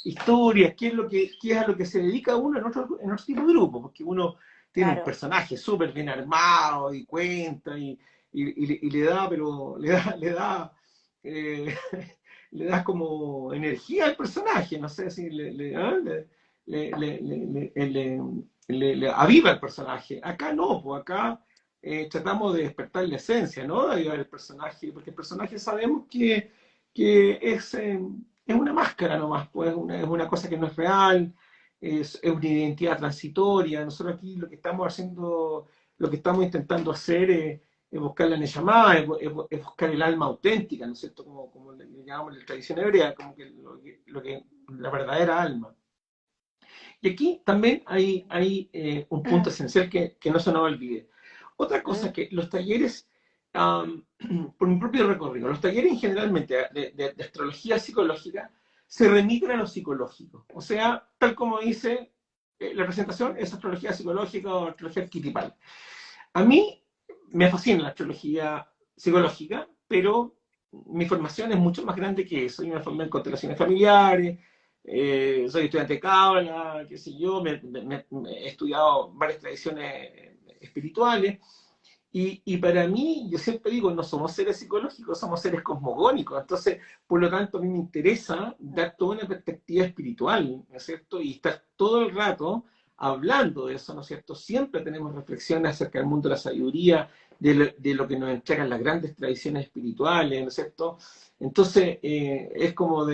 historias, qué es a lo que se dedica uno en otro tipo de grupo, porque uno tiene un claro. personaje súper bien armado y cuenta y le da, pero eh, le das como energía al personaje, no sé si le aviva el personaje. Acá no, pues acá tratamos de despertar la esencia, ¿no? De avivar el personaje, porque el personaje sabemos que es una máscara nomás, pues es una cosa que no es real, es una identidad transitoria. Nosotros aquí lo que estamos haciendo, lo que estamos intentando hacer es buscar la Neshama, es buscar el alma auténtica, ¿no es cierto? Como le llamamos en la tradición hebrea, como que la verdadera alma. Y aquí también hay un punto esencial que no se nos olvide. Otra cosa Mm, es que los talleres, por mi propio recorrido, los talleres generalmente de astrología psicológica se remiten a lo psicológico. O sea, tal como dice la presentación, es astrología psicológica o astrología arquetipal. A mí me fascina la astrología psicológica, pero mi formación es mucho más grande que eso. Yo me formé en constelaciones familiares, soy estudiante de Cábala, qué sé yo, he estudiado varias tradiciones espirituales, y para mí, yo siempre digo, no somos seres psicológicos, somos seres cosmogónicos. Entonces, por lo tanto, a mí me interesa dar toda una perspectiva espiritual, ¿no es cierto? Y estar todo el rato hablando de eso, ¿no es cierto? Siempre tenemos reflexiones acerca del mundo de la sabiduría, de lo que nos entregan las grandes tradiciones espirituales, ¿no es cierto? Entonces, es como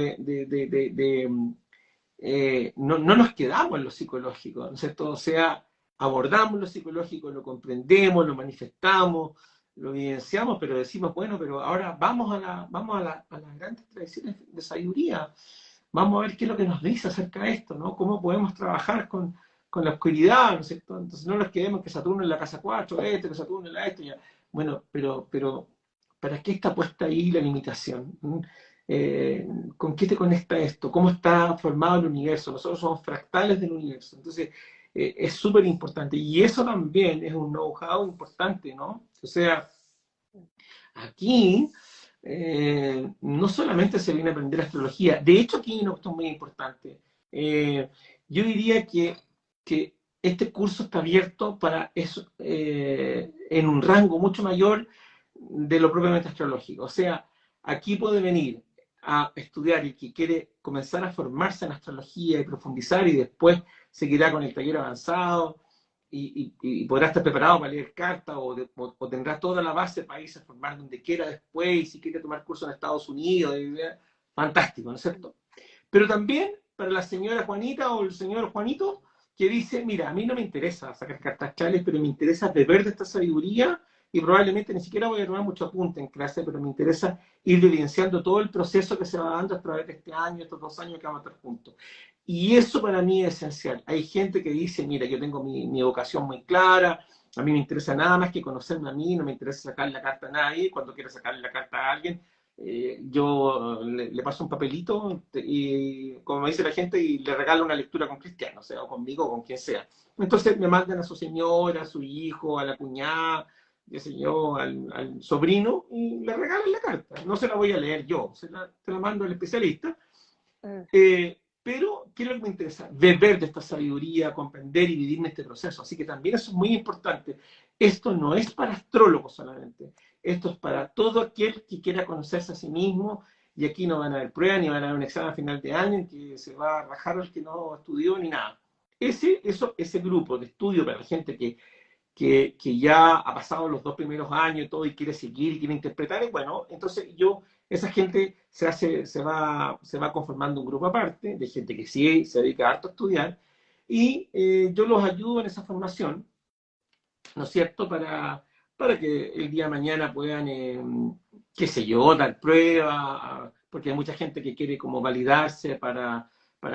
no nos quedamos en lo psicológico, ¿no es cierto? O sea, abordamos lo psicológico, lo comprendemos, lo manifestamos, lo evidenciamos, pero decimos, bueno, pero ahora vamos a las grandes tradiciones de sabiduría, vamos a ver qué es lo que nos dice acerca de esto, ¿no? Cómo podemos trabajar con la oscuridad, ¿no es cierto? Entonces no nos quedemos que Saturno en la casa 4, que Saturno en la esto, ya. Bueno, pero ¿para qué está puesta ahí la limitación? Eh, ¿Con qué te conecta esto? ¿Cómo está formado el universo? Nosotros somos fractales del universo. Entonces, es súper importante. Y eso también es un know-how importante, ¿no? O sea, aquí no solamente se viene a aprender astrología, de hecho aquí hay una cuestión muy importante. Yo diría que este curso está abierto para eso, en un rango mucho mayor de lo propiamente astrológico. O sea, aquí puede venir a estudiar el que quiere comenzar a formarse en astrología y profundizar y después seguirá con el taller avanzado y podrá estar preparado para leer cartas o tendrá toda la base para irse a formar donde quiera después y si quiere tomar cursos en Estados Unidos, fantástico, ¿no es cierto? Pero también para la señora Juanita o el señor Juanito que dice, mira, a mí no me interesa sacar cartas chales, pero me interesa beber de esta sabiduría y probablemente ni siquiera voy a tomar mucho apunte en clase, pero me interesa ir evidenciando todo el proceso que se va dando a través de este año, estos 2 años que vamos a estar juntos. Y eso para mí es esencial. Hay gente que dice, mira, yo tengo mi vocación muy clara, a mí me interesa nada más que conocerme a mí, no me interesa sacar la carta a nadie, cuando quiero sacarle la carta a alguien, yo le paso un papelito y, como dice la gente, y le regalo una lectura con Cristiano, o sea, o conmigo o con quien sea. Entonces me mandan a su señora, a su hijo, a la cuñada, qué sé yo, al sobrino, y le regalan la carta. No se la voy a leer yo, se la mando al especialista. Pero, ¿qué es lo que me interesa? Beber de esta sabiduría, comprender y vivir en este proceso. Así que también eso es muy importante. Esto no es para astrólogos solamente. Esto es para todo aquel que quiera conocerse a sí mismo. Y aquí no van a haber pruebas, ni van a haber un examen a final de año en que se va a rajar el que no estudió, ni nada. Ese grupo de estudio para la gente que ya ha pasado los 2 primeros años y todo y quiere seguir y quiere interpretar, y bueno, entonces esa gente se va conformando un grupo aparte, de gente que sí se dedica harto a estudiar, y yo los ayudo en esa formación, ¿no es cierto?, para que el día de mañana puedan, qué sé yo, dar prueba, porque hay mucha gente que quiere como validarse para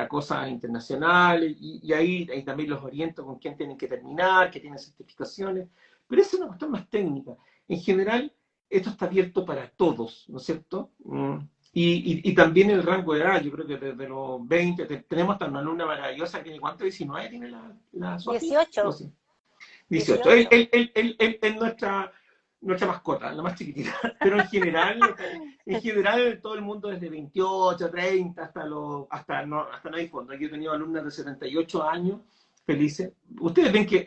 cosas internacionales, y ahí también los oriento con quién tienen que terminar, que tienen certificaciones, pero esa es una cuestión más técnica. En general, esto está abierto para todos, ¿no es cierto? Y también el rango de edad, yo creo que desde los 20, tenemos hasta una alumna maravillosa que tiene, ¿cuánto? 19 tiene la Sofi. 18. 18. 18. Él es nuestra mascota, la más chiquitita. Pero en general todo el mundo desde 28, 30 hasta no hay fondo. Yo he tenido alumnas de 78 años felices. Ustedes ven que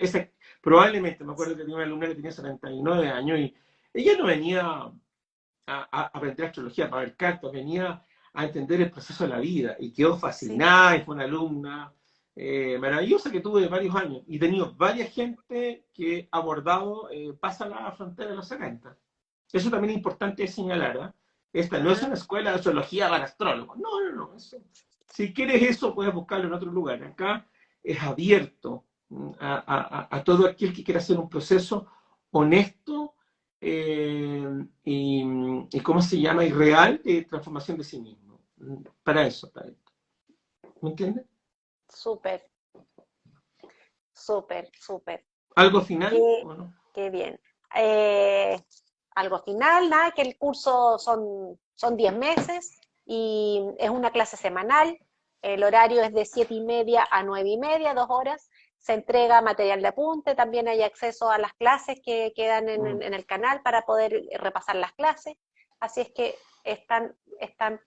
probablemente, me acuerdo que tenía una alumna que tenía 79 años y ella no venía a aprender astrología para ver cartas, venía a entender el proceso de la vida y quedó Sí. fascinada y fue una alumna maravillosa que tuve varios años y he tenido varias gente que ha abordado pasa la frontera de los 70. Eso también es importante señalar. Esta no es una escuela de astrología para astrólogos. No. Si quieres eso, puedes buscarlo en otro lugar. Acá es abierto a todo aquel que quiera hacer un proceso honesto y ¿cómo se llama? Y real de transformación de sí mismo. Para eso está esto. ¿Me entiendes? Súper, súper, súper. ¿Algo final Qué, o no? qué bien. Eh, Algo final, nada, que el curso son 10 meses. y es una clase semanal. El horario es de 7:30 a 9:30, 2 horas. Se entrega material de apunte, también hay acceso a las clases que quedan en el canal para poder repasar las clases. Así es que están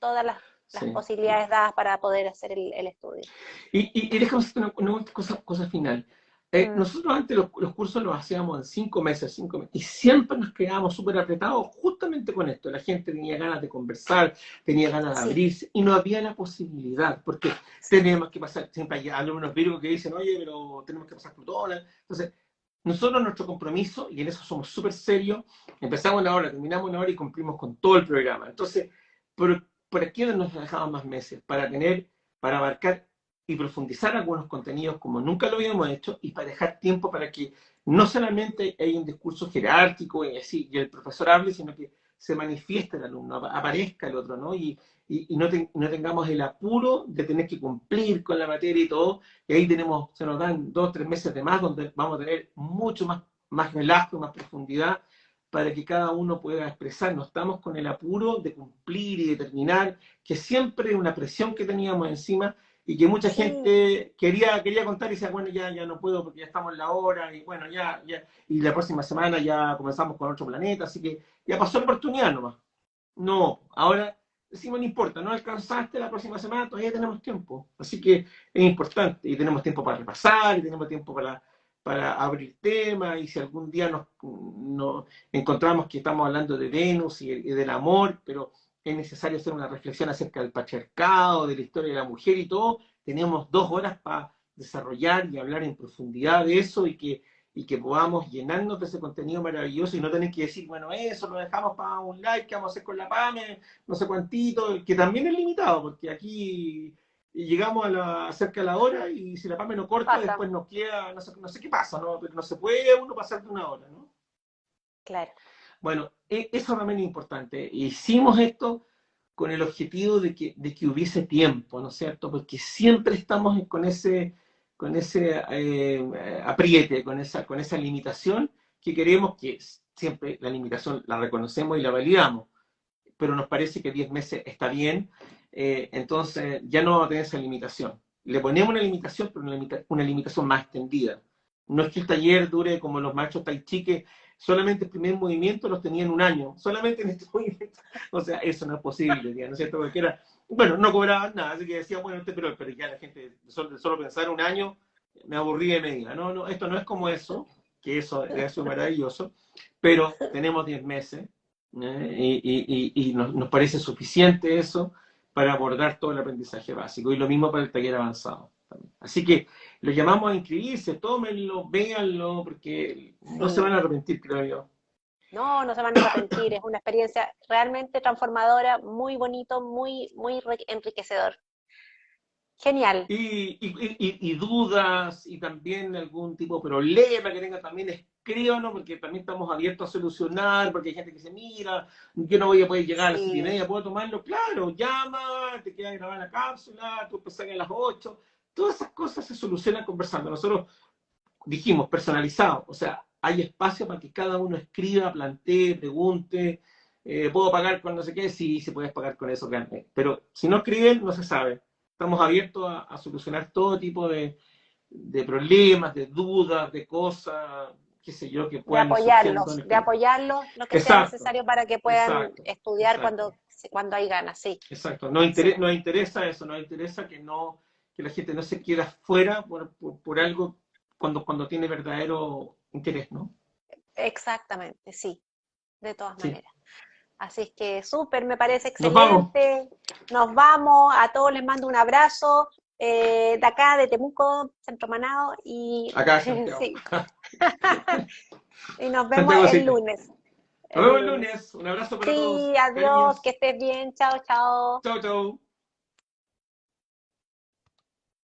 todas las Sí. posibilidades dadas para poder hacer el estudio. Y déjame hacer una cosa final. Mm, Nosotros antes los cursos los hacíamos en 5 meses, 5 meses, y siempre nos quedábamos súper apretados justamente con esto. La gente tenía ganas de conversar, tenía ganas de sí, abrirse, y no había la posibilidad, porque sí, tenemos que pasar, siempre hay alumnos virgos que dicen, oye, pero tenemos que pasar Plutón. Entonces, nosotros nuestro compromiso, y en eso somos súper serios, empezamos una hora, terminamos una hora y cumplimos con todo el programa. Entonces, por aquí nos dejamos más meses para abarcar y profundizar algunos contenidos como nunca lo habíamos hecho y para dejar tiempo para que no solamente haya un discurso jerárquico y así, y el profesor hable, sino que se manifieste el alumno, aparezca el otro, ¿no? Y no tengamos el apuro de tener que cumplir con la materia y todo, y ahí se nos dan 2 o 3 meses de más donde vamos a tener mucho más relajo, más profundidad para que cada uno pueda expresar. No estamos con el apuro de cumplir y de terminar, que siempre es una presión que teníamos encima y que mucha sí, gente quería contar y decía, bueno, ya no puedo porque ya estamos en la hora y bueno, y la próxima semana ya comenzamos con otro planeta, así que ya pasó la oportunidad nomás. No, ahora decimos, no importa, no alcanzaste la próxima semana, todavía tenemos tiempo. Así que es importante y tenemos tiempo para repasar y tenemos tiempo para abrir temas y si algún día nos encontramos que estamos hablando de Venus y del amor, pero es necesario hacer una reflexión acerca del patriarcado, de la historia de la mujer y todo, tenemos 2 horas para desarrollar y hablar en profundidad de eso y que podamos llenarnos de ese contenido maravilloso y no tener que decir, bueno, eso lo dejamos para un like, ¿qué vamos a hacer con la PAME? No sé cuántito, que también es limitado, porque aquí llegamos cerca de la hora y si la PAME no corta, pasa, después nos queda, no sé qué pasa, ¿no? Pero no se puede uno pasar de una hora, ¿no? claro. Bueno, eso también es importante. Hicimos esto con el objetivo de que hubiese tiempo, ¿no es cierto? Porque siempre estamos con ese apriete, con esa limitación que queremos que siempre la limitación la reconocemos y la validamos, pero nos parece que 10 meses está bien, entonces ya no vamos a tener esa limitación. Le ponemos una limitación, pero una limitación más extendida. No es que el taller dure como los maestros tai chi, que solamente el primer movimiento los tenían un año, solamente en este movimiento. O sea, eso no es posible, ¿no es cierto? Porque bueno, no cobraban nada, así que decían, bueno, pero ya la gente, solo pensar un año, me aburrí de medida. No, no, esto no es como eso, que eso es maravilloso, pero tenemos 10 meses, y nos parece suficiente eso para abordar todo el aprendizaje básico. Y lo mismo para el taller avanzado también. Así que los llamamos a inscribirse, tómenlo, véanlo, porque no se van a Sí, arrepentir, creo yo. no, no se van a arrepentir, es una experiencia realmente transformadora, muy bonito, muy, muy enriquecedor. Genial. Y dudas y también algún tipo de problema que tenga también, escríbanos, porque también estamos abiertos a solucionar, porque hay gente que se mira, yo no voy a poder llegar a las 7:30, Sí, ¿puedo tomarlo? Claro, llama, te queda grabada la cápsula, tú empezás a las 8, todas esas cosas se solucionan conversando. Nosotros dijimos personalizado, o sea, hay espacio para que cada uno escriba, plantee, pregunte, ¿puedo pagar con no sé qué? Sí, se puede pagar con eso realmente. Pero si no escriben, no se sabe. Estamos abiertos a solucionar todo tipo de problemas, de dudas, de cosas, qué sé yo, que puedan ir surgiendo en el de camino. apoyarlos lo que sea Exacto, necesario para que puedan exacto, estudiar exacto, cuando hay ganas, sí, exacto. sí, Nos interesa eso, nos interesa que la gente no se quede fuera por algo cuando tiene verdadero interés, ¿no? exactamente, sí, de todas Sí. maneras. Así es que súper, me parece Nos vamos. excelente. Nos vamos, a todos les mando un abrazo de acá, de Temuco, Centro Manao, y Acá, Santiago. sí, y nos vemos Santiago el 7. lunes, Nos el vemos el lunes. lunes. Un abrazo para todos. Sí, adiós, que Cariños. estés bien, chao, chao. Chau, chau.